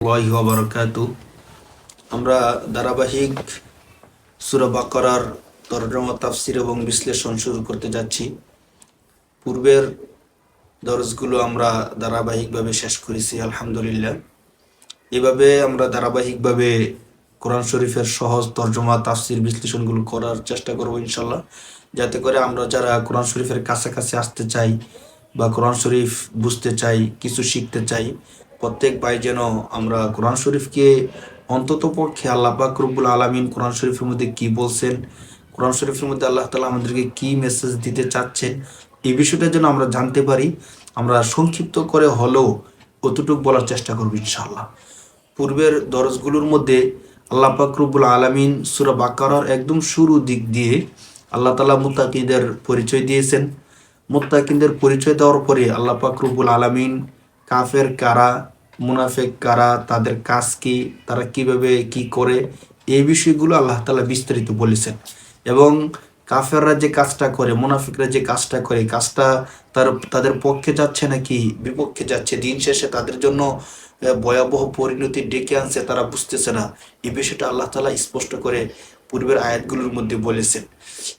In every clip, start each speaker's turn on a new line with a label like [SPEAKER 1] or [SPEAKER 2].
[SPEAKER 1] আল্লাহু ওয়া বারাকাতু। আমরা ধারাবাহিক সূরা বাকারার তরজমা তাফসীর এবং বিশ্লেষণ শুরু করতে যাচ্ছি। পূর্বের দরসগুলো আমরা ধারাবাহিকভাবে শেষ করেছি আলহামদুলিল্লাহ। এভাবে আমরা ধারাবাহিকভাবে কোরআন শরীফের সহজ তরজমা তাফসীর বিশ্লেষণগুলো করার চেষ্টা করব ইনশাল্লাহ, যাতে করে আমরা যারা কোরআন শরীফের কাছাকাছি আসতে চাই বা কোরআন শরীফ বুঝতে চাই, কিছু শিখতে চাই, প্রত্যেক ভাই যেন আমরা কোরআন শরীফকে অন্তত পক্ষে আল্লাহ পাক রব্বুল আলামিন কোরআন শরীফের মধ্যে কি বলছেন, কোরআন শরীফের মধ্যে আল্লাহ তাআলা আমাদেরকে কি মেসেজ দিতে চাচ্ছেন, এই বিষয়টা যেন আমরা জানতে পারি। আমরা সংক্ষিপ্ত করে হলেও অতটুকু বলার চেষ্টা করব ইনশাআল্লাহ। পূর্বের দরজগুলোর মধ্যে আল্লাহ পাক রব্বুল আলামিন সূরা বাকারার একদম শুরু দিক দিয়ে আল্লাহ তাআলা মুত্তাকিদের পরিচয় দিয়েছেন। মুত্তাকিদের পরিচয় দেওয়ার পরে আল্লাহ পাক রব্বুল আলামিন কাফের কারা, মুনাফিক কারা, তাদের কাজ কি, তারা কিভাবে কি করে, এই বিষয়গুলো আল্লাহ তাআলা বিস্তারিত বলেছেন। এবং কাফেররা যে কাজটা করে, মুনাফিকরা যে কাজটা করে, কাজটা তাদের পক্ষে যাচ্ছে নাকি বিপক্ষে যাচ্ছে, দিন শেষে তাদের জন্য ভয়াবহ পরিণতি ডেকে আনছে, তারা বুঝতেছে না। এই বিষয়টা আল্লাহ তাআলা স্পষ্ট করে পূর্বের আয়াতগুলোর মধ্যে বলেছেন।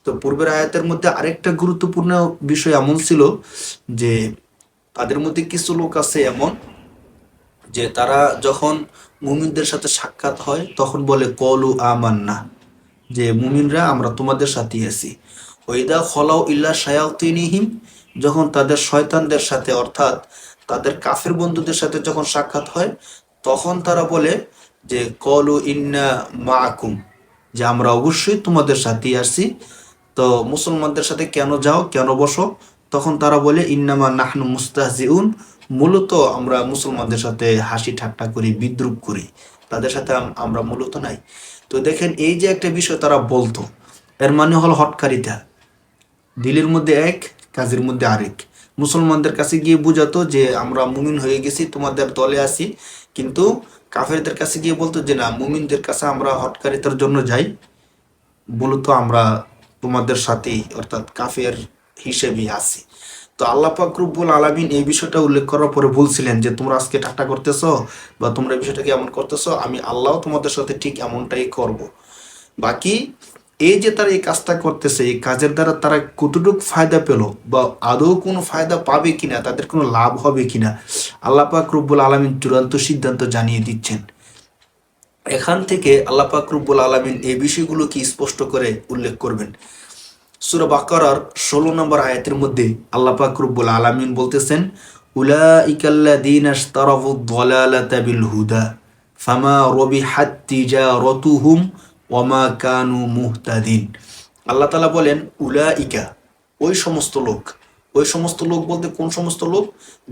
[SPEAKER 1] তো পূর্বের আয়াতের মধ্যে আরেকটা গুরুত্বপূর্ণ বিষয় এমন ছিল যে তাদের মধ্যে কিছু লোক আছে এমন যে তারা যখন মুমিনদের সাথে সাক্ষাৎ হয় তখন বলে কলু আমান্না, যে মুমিনরা আমরা তোমাদের সাথে আছি। ওইদা খলাউ ইল্লা শায়াতিনিহিম, যখন তাদের শয়তানদের সাথে অর্থাৎ তাদের কাফের বন্ধুদের সাথে যখন সাক্ষাৎ হয় তখন তারা বলে যে কলু ইন্না মাআকুম, যে আমরা অবশ্যই তোমাদের সাথেই আসছি। তো মুসলমানদের সাথে কেন যাও, কেন বসো? তখন তারা বলে ইন্নামা নাহনু মুস্তাহজিউন, মূলত আমরা মুসলমানদের সাথে হাসি ঠাট্টা করি, বিদ্রুপ করি, তাদের সাথে আমরা মূলত নাই। তো দেখেন, এই যে একটা বিষয় তারা বলতো, এর মানে হলো হটকারিতা, দিলের মধ্যে এক, কাজের মধ্যে আরেক। মুসলমানদের কাছে গিয়ে বুঝাতো যে আমরা মুমিন হয়ে গেছি, তোমাদের দলে আছি, কিন্তু কাফেরদের কাছে গিয়ে বলতো যে না, মুমিনদের কাছে আমরা হটকারিতার জন্য যাই, মূলত আমরা তোমাদের সাথেই অর্থাৎ কাফের হিসেবেই আছি। তো আল্লাহ পাক রব্বুল আলামিন এই বিষয়টা উল্লেখ করার পরে বলছিলেন যে তোমরা আজকে ঠাট্টা করতেছো বা তোমরা এই বিষয়টাকে এমন করতেছো, আমি আল্লাহ তোমাদের সাথে ঠিক এমনটাই করব। বাকি এই যে তারা এই কাজটা করতেছে, এই কাজের দ্বারা তারা কতটুকু ফায়দা পেল বা আদৌ কোনো ফায়দা পাবে কিনা, তাদের কোনো লাভ হবে কিনা, আল্লাহ পাক রব্বুল আলামিন চূড়ান্ত সিদ্ধান্ত জানিয়ে দিচ্ছেন। এখান থেকে আল্লাহ পাক রব্বুল আলামিন এই বিষয়গুলো কি স্পষ্ট করে উল্লেখ করবেন। সূরা বাকারার 16 নম্বর আয়াতের মধ্যে আল্লাহ পাক রব্বুল আলামিন বলতেছেন উলাইকাল্লাযীনা ইশতারাফুদ দালালাতা বিল হুদা ফামা রবিহাত তিজারাতুহুম ওয়ামা কানু মুহতাদিন। আল্লাহ তাআলা বলেন উলাইকা, ওই সমস্ত লোক। ওই সমস্ত লোক বলতে কোন সমস্ত লোক?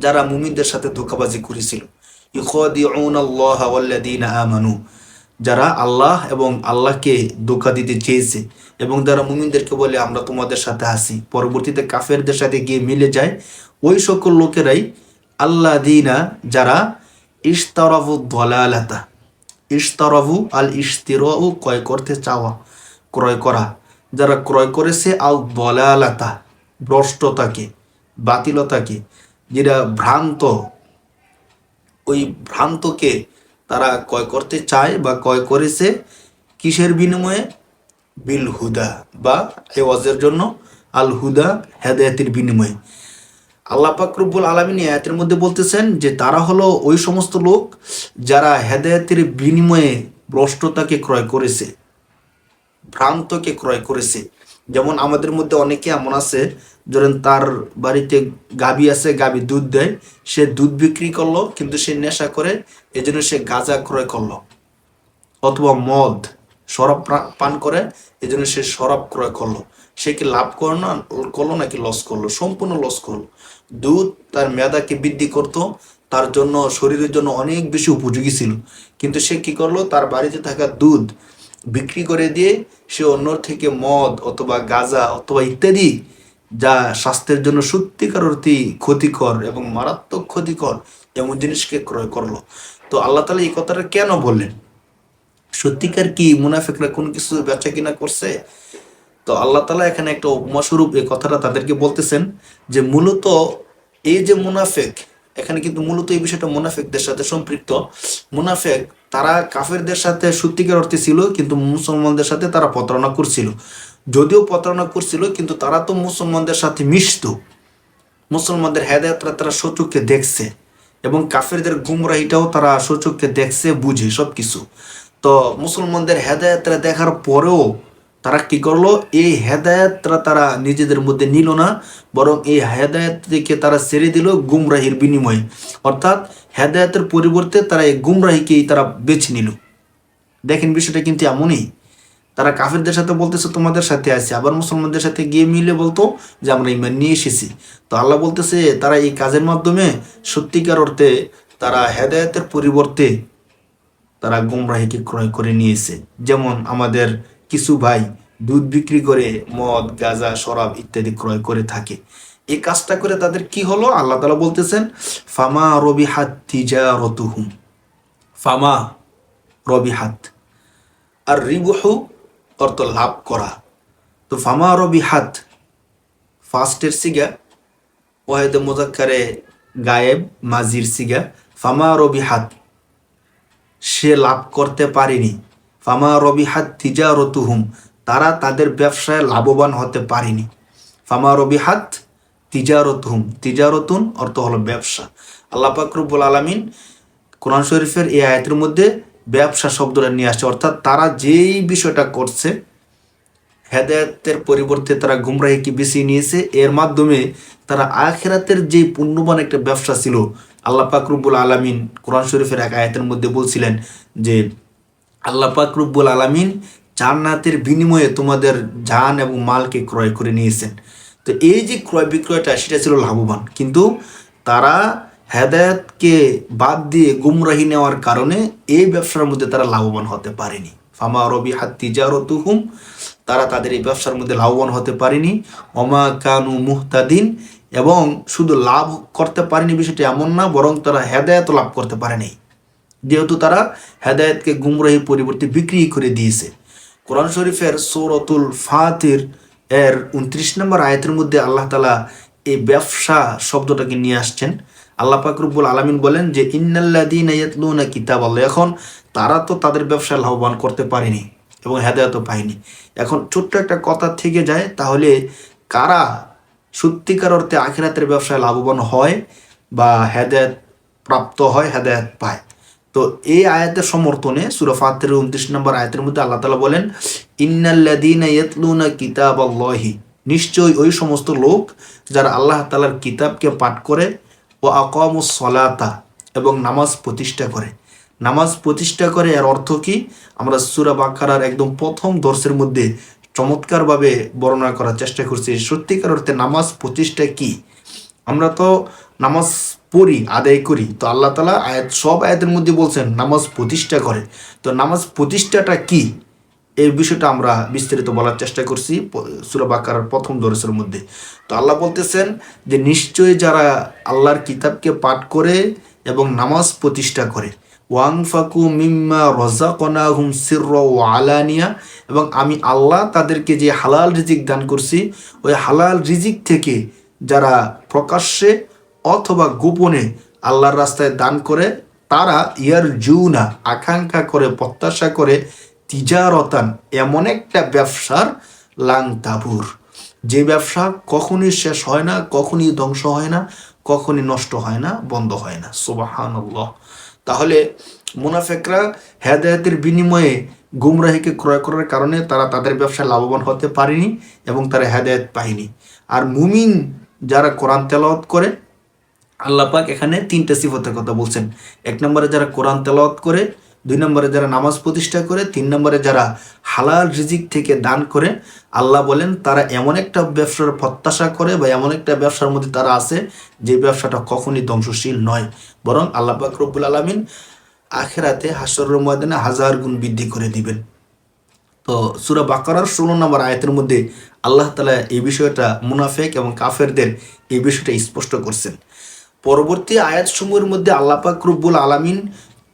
[SPEAKER 1] যারা মুমিনদের সাথে ধোঁকাবাজি করেছিল। ইখাদিউনাল্লাহা ওয়াল্লাযীনা আমানু, যারা আল্লাহ এবং আল্লাহকে ধোঁকা দিতে চেয়েছে এবং যারা মুমিনদেরকে বলে আমরা তোমাদের সাথে আছি, পরবর্তীতে কাফেরদের সাথে গিয়ে মিলে যায়, ওই সকল লোকেরাই আল্লাযীনা, যারা ইশতারাফু দালালাতা, ইশতারাফু আল ইশতিরাউ ক্রয় করতে চাওয়া, ক্রয় করা, যারা ক্রয় করেছে আল দালালাতা ভ্রষ্টতাকে, বাতিলতাকে, যেটা ভ্রান্ত, ওই ভ্রান্তকে তারা ক্রয় করতে চায় বা ক্রয় করেছে কিসের বিনিময়ে? বিল হুদা, বা হেওয়াজের জন্য, আল হুদা হেদায়েতের বিনিময়ে। আল্লাহ পাক রব্বুল আলামিন আয়াতের মধ্যে বলতেছেন যে তারা হলো ওই সমস্ত লোক যারা হেদায়েতের বিনিময়ে ভ্রষ্টতাকে ক্রয় করেছে, ভ্রান্তকে ক্রয় করেছে। যেমন আমাদের মধ্যে অনেকে এমন আছে, ধরেন তার বাড়িতে গাভী আছে, গাভী দুধ দেয়, সে দুধ বিক্রি করলো কিন্তু সে নেশা করে, এজন্য সে গাঁজা ক্রয় করলো, অথবা মদ শরাব পান করে, এজন্য সে শরাব ক্রয় করলো। সে কি লাভ করলো নাকি লস করলো? সম্পূর্ণ লস করলো। দুধ তার মেধাকে বৃদ্ধি করতো, তার জন্য শরীরের জন্য অনেক বেশি উপযোগী ছিল, কিন্তু সে কি করলো? তার বাড়িতে থাকা দুধ বিক্রি করে দিয়ে সে অন্যর থেকে মদ অথবা গাঁজা অথবা ইত্যাদি, যা স্বাস্থ্যের জন্য সত্যিকার অর্থে ক্ষতিকর এবং মারাত্মক ক্ষতিকর, এমন জিনিসকে ক্রয় করলো। তো আল্লাহ তাআলা এই কথাটা কেন বললেন? সত্যিকার কি মুনাফিকরা কোন কিছু বেচা কিনা করছে? তো আল্লাহ তাআলা এখানে একটা উপমা স্বরূপ এই কথাটা তাদেরকে বলতেছেন যে মূলত এই যে মুনাফিক, এখানে কিন্তু মূলত এই বিষয়টা মুনাফিকদের সাথে সম্পৃক্ত। মুনাফিক তারা কাফেরদের সাথে সত্যিকার অর্থে ছিল, কিন্তু মুসলমানদের সাথে তারা প্রতারণা করছিল। যদিও প্রতারণা করছিল, কিন্তু তারা তো মুসলমানদের সাথে মিশত, মুসলমানদের হেদায়েতটা তারা সচক্ষে দেখছে, এবং কাফেরদের গুমরাহিটাও তারা সচক্ষে দেখছে, বুঝে সব কিছু। তো মুসলমানদের হেদায়েতটা দেখার পরেও তারা কি করলো, এই হেদায়েতটা তারা নিজেদের মধ্যে নিল না, বরং এই হেদায়েত থেকে তারা ছেড়ে দিল গুমরাহির বিনিময়ে। অর্থাৎ হেদায়েতের পরিবর্তে তারা এই গুমরাহিকেই তারা বেছে নিল। দেখেন বিষয়টা কিন্তু এমনই, তারা কাফেরদের সাথে বলতেছে তোমাদের সাথে আছে, আবার মুসলমানদের সাথে গিয়ে মিলে বলতো যে আমরা ইমান নিয়ে এসেছি। তো আল্লাহ বলতেছে তারা এই কাজের মাধ্যমে সত্যিকার অর্থে তারা হেদায়েতের পরিবর্তে তারা গুমরাহিকে ক্রয় করে নিয়েছে। যেমন আমাদের কিছু ভাই দুধ বিক্রি করে মদ, গাঁজা, শরাব ইত্যাদি ক্রয় করে থাকে। এই কাজটা করে তাদের কি হলো, আল্লাহ তাআলা বলতেছেন ফামা রবিহাত তিজারতুহুম, ফামা রবিহাত, আর রিবহু অর্থ লাভ করা। তো ফামা রবিহাত ফার্স্টের সিগা, ওয়াহেদে মুজাক্কারে গায়েব মাজির সিগা, ফামা রবিহাত সে লাভ করতে পারেনি, ফামা রবিহাত তিজারতুহুম তারা তাদের ব্যবসায় লাভবান হতে পারেনি। ফামা রবিহাত তিজারতুহুম, তিজারতুন অর্থ হলো ব্যবসা। আল্লাহ পাক রব্বুল আলামিন কোরআন শরীফের এই আয়াতের মধ্যে ব্যবসা শব্দটা নিয়ে আসছে, অর্থাৎ তারা যেই বিষয়টা করছে হেদায়েতের পরিবর্তে তারা গুমরাহিকে বেছে নিয়েছে, এর মাধ্যমে তারা আখিরাতের যে পুণ্যবান একটা ব্যবসা ছিল। আল্লাহ পাক রব্বুল আলামিন কোরআন শরীফের এক আয়াতের মধ্যে বলছিলেন যে আল্লাহ পাক রব্বুল আলামিন জান্নাতের বিনিময়ে তোমাদের জান এবং মালকে ক্রয় করে নিয়েছেন। তো এই যে ক্রয় বিক্রয়টা সেটা ছিল লাভবান, কিন্তু তারা হেদায়েতকে বাদ দিয়ে গুমরাহি নেওয়ার কারণে এই ব্যবসার মধ্যে তারা লাভবান হতে পারেনি। ফামা রবিহাত তিজারতুহুম তারা তাদের এই ব্যবসার মধ্যে লাভবান হতে পারেনি। ওমা কানু মুহতাদিন এবং শুধু লাভ করতে পারেনি বিষয়টি এমন না, বরং তারা হেদায়েত লাভ করতে পারেনি, যেহেতু তারা হেদায়েতকে গুমরাহির পরিবর্তে বিক্রি করে দিয়েছে। কোরআন শরীফের সূরাতুল ফাতির এর 29 নম্বর আয়াতের মধ্যে আল্লাহ তাআলা এই ব্যবসা শব্দটাকে নিয়ে আসছেন। আল্লাহ পাক রব্বুল আলামিন বলেন যে ইন্নাল্লাযীনা ইয়াতলুনা কিতাবাল্লাহ, এখন তারা তো তাদের ব্যবসায় লাভবান করতে পারেনি এবং হেদায়েতও পায়নি। এখন ছোট্ট একটা কথা থেকে যায়, তাহলে কারা সত্যিকার অর্থে আখিরাতের ব্যবসায় লাভবান হয় বা হেদায়েত প্রাপ্ত হয়, হেদায়েত পায়? তো এই আয়াতের সমর্থনে সূরা ফাতিরের 29 নম্বর আয়াতের মধ্যে আল্লাহ তাআলা বলেন ইন্নাল্লাযীনা ইয়াতলুনা কিতাবাল্লাহি, নিশ্চয়ই ওই সমস্ত লোক যারা আল্লাহ তাআলার কিতাবকে পাঠ করে, ও আকামুস সলাতা এবং নামাজ প্রতিষ্ঠা করে। নামাজ প্রতিষ্ঠা করে এর অর্থ কি আমরা সূরা বাকারার একদম প্রথম দর্শের মধ্যে চমৎকারভাবে বর্ণনা করার চেষ্টা করছি। সত্যিকার অর্থে নামাজ প্রতিষ্ঠা কি? আমরা তো নামাজ পড়ি, আদায় করি, তো আল্লাহ তাআলা সব আয়াতের মধ্যে বলছেন নামাজ প্রতিষ্ঠা করে। তো নামাজ প্রতিষ্ঠাটা কি, এই বিষয়টা আমরা বিস্তারিত বলার চেষ্টা করছি সূরা বাকারার প্রথম দর্শের মধ্যে। তো আল্লাহ বলতেছেন যে নিশ্চয়ই যারা আল্লাহর কিতাবকে পাঠ করে এবং নামাজ প্রতিষ্ঠা করে, ওয়াংফাকু মিম্মা রাযাকনাহুম সিররা ওয়া আলানিয়া, এবং আমি আল্লাহ তাদেরকে যে হালাল রিজিক দান করছি, ওই হালাল রিজিক থেকে যারা প্রকাশ্যে অথবা গোপনে আল্লাহর রাস্তায় দান করে, তারা ইয়ারজুনা আকাঙ্ক্ষা করে, প্রত্যাশা করে, তিজারতান এমন একটা ব্যবসার লাং তাবুর, যে ব্যবসা কখনই শেষ হয় না, কখনই ধ্বংস হয় না, কখনই নষ্ট হয় না, বন্ধ হয় না। সুবহানাল্লাহ। তাহলে মুনাফিকরা হেদায়েতের বিনিময়ে গুমরাহিকে ক্রয় করার কারণে তারা তাদের ব্যবসায় লাভবান হতে পারেনি এবং তারা হেদায়েত পায়নি। আর মুমিন যারা কোরআন তেলাওয়াত করে, আল্লাহ পাক এখানে তিনটা সিফতের কথা বলছেন। এক নম্বরে যারা কোরআন তেলাওয়াত করে, দুই নম্বরে যারা নামাজ প্রতিষ্ঠা করে, তিন নম্বরে যারা হালাল রিজিক থেকে দান করে। আল্লাহ বলেন তারা এমন একটা ব্যবসার প্রত্যাশা করে বা এমন একটা ব্যবসার মধ্যে তারা আছে যে ব্যবসাটা কখনই ধ্বংসশীল নয়, বরং আল্লাহ পাক রব্বুল আলামিন আখিরাতে হাশরের ময়দানে 1000 গুণ বৃদ্ধি করে দিবেন। তো সূরা বাকারার 16 নম্বর আয়াতের মধ্যে আল্লাহ তাআলা এই বিষয়টা মুনাফিক এবং কাফেরদের এই বিষয়টা স্পষ্ট করছেন। পরবর্তী আয়াতসমূহের মধ্যে আল্লাহ পাক রব্বুল আলামিন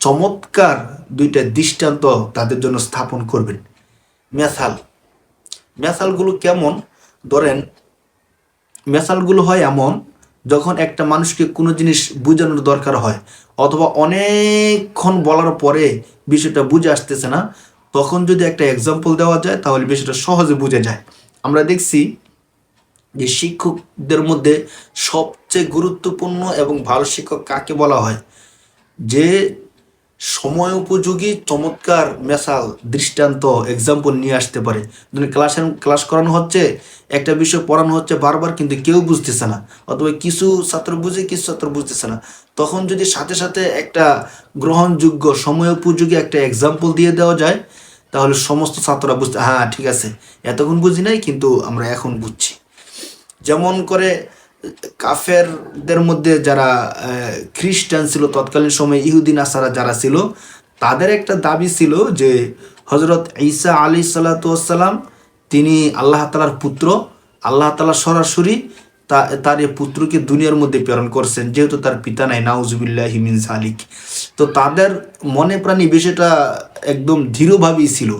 [SPEAKER 1] চমৎকার দুইটা দৃষ্টান্ত তাদের জন্য স্থাপন করবেন। মেসালগুলো কেমন? ধরেন মেসালগুলো হয় এমন যখন একটা মানুষকে কোনো জিনিস বোঝানোর দরকার হয় অথবা অনেকক্ষণ বলার পরে বিষয়টা বুঝে আসতেছে না, তখন যদি একটা এক্সাম্পল দেওয়া যায় তাহলে বিষয়টা সহজে বুঝে যায়। আমরা দেখছি যে শিক্ষকদের মধ্যে সবচেয়ে গুরুত্বপূর্ণ এবং ভালো শিক্ষক কাকে বলা হয়? যে সময় উপযোগী চমৎকার মেসাল, দৃষ্টান্ত, এক্সাম্পল নিয়ে আসতে পারে। ধরুন ক্লাস করানো হচ্ছে, একটা বিষয় পড়ানো হচ্ছে বারবার, কিন্তু কেউ বুঝতেছে না, অথবা কিছু ছাত্র বুঝে কিছু ছাত্র বুঝতেছে না, তখন যদি সাথে সাথে একটা গ্রহণযোগ্য সময় উপযোগী একটা এক্সাম্পল দিয়ে দেওয়া যায়, তাহলে সমস্ত ছাত্ররা বুঝতে, হ্যাঁ ঠিক আছে, এতক্ষণ বুঝি নাই কিন্তু আমরা এখন বুঝছি। যেমন করে কাফেরদের মধ্যে যারা খ্রিস্টান ছিল তৎকালীন সময়ে, ইহুদি নাসারা যারা ছিল, তাদের একটা দাবি ছিল যে হজরত ঈসা আলাইহিস সালাতু ওয়াস সালাম তিনি আল্লাহ তাআলার পুত্র, আল্লাহ তাআলা সরাসরি তার এই পুত্রকে দুনিয়ার মধ্যে প্রেরণ করছেন, যেহেতু তার পিতা নাই, নাউজুবিল্লাহি মিন যালিক। তো তাদের মনে প্রাণী বিষয়টা একদম দৃঢ়ভাবেই ছিল।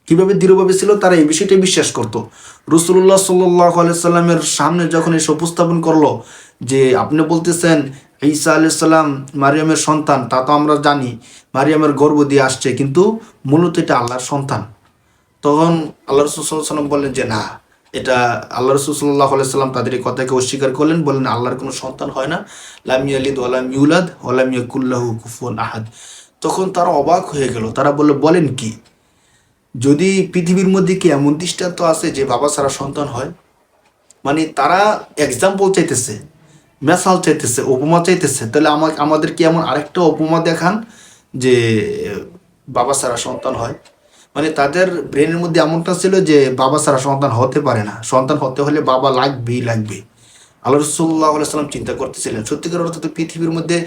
[SPEAKER 1] কিভাবে দৃঢ়ভাবে ছিল? তারা এই বিষয়টাই বিশ্বাস করতো। রাসূলুল্লাহ সাল্লাল্লাহু আলাইহি সাল্লামের সামনে যখন এসে উপস্থাপন করলো যে আপনি বলতেছেন ঈসা আলাইহিস সালাম মারিয়ামের সন্তান, তা তো আমরা জানি, মারিয়ামের গর্ভ দিয়ে আসছে, কিন্তু মূলত এটা আল্লাহর সন্তান। তখন আল্লাহ রাসূল সাল্লাল্লাহু আলাইহি সাল্লাম বললেন যে না, এটা আল্লাহ রাসূল সাল্লাল্লাহু আলাইহি সাল্লাম তাদের এই কথাকে অস্বীকার করলেন, বললেন আল্লাহর কোনো সন্তান হয় না, লাম ইয়ালিদ ওয়া লাম ইউলাদ ওয়া লাম ইয়াকুল লাহু কুফুয়ান আহাদ। তখন তারা অবাক হয়ে গেল, তারা বলল, বলেন কি, যদি পৃথিবীর মধ্যে কি এমন দৃষ্টান্ত আছে যে বাবা ছাড়া সন্তান হয়? মানে তারা এক্সাম্পল চাইতেছে, মেসাল চাইতেছে, উপমা চাইতেছে, তাহলে আমাদের কি এমন আরেকটা উপমা দেখান যে বাবা ছাড়া সন্তান হয়। মানে তাদের ব্রেনের মধ্যে এমনটা ছিল যে বাবা ছাড়া সন্তান হতে পারে না, সন্তান হতে হলে বাবা লাগবেই লাগবে। আল্লাহ রাসূলুল্লাহ সাল্লাল্লাহু আলাইহি ওয়াসাল্লাম চিন্তা করতেছিলেন, সত্যিকার অর্থে পৃথিবীর মধ্যে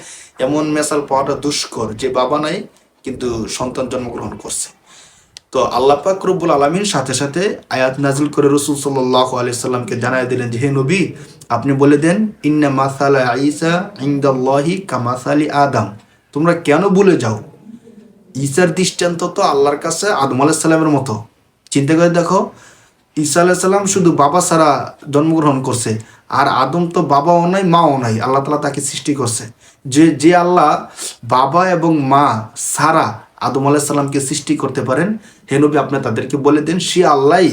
[SPEAKER 1] এমন মেসাল পাওয়াটা দুষ্কর যে বাবা নাই কিন্তু সন্তান জন্মগ্রহণ করছে। তো আল্লাহ পাক রব্বুল আলামিন সাথে সাথে আয়াত নাজিল করে রাসূল সাল্লাল্লাহু আলাইহি সাল্লামকে জানায় দিলেন যে হে নবী, আপনি বলে দেন ইন্না মাসালা ঈসা ইনদাল্লাহি কামাসালি আদম। তোমরা কেন ভুলে যাও? ঈসার দৃষ্টান্ত তো আল্লাহর কাছে আদম আলাইহিস সালামের মতো। চিন্তা করে দেখো, ঈসা আলাইহিস সালাম শুধু বাবা ছাড়া জন্মগ্রহণ করছে, আর আদম তো বাবাও নাই মাও নাই, আল্লাহ তাআলা তাকে সৃষ্টি করছে। যে আল্লাহ বাবা এবং মা ছাড়া আদম আলাইহিস সালামকে সৃষ্টি করতে পারেন, হে নবী আপনি তাদেরকে বলে দেন সে আল্লাহই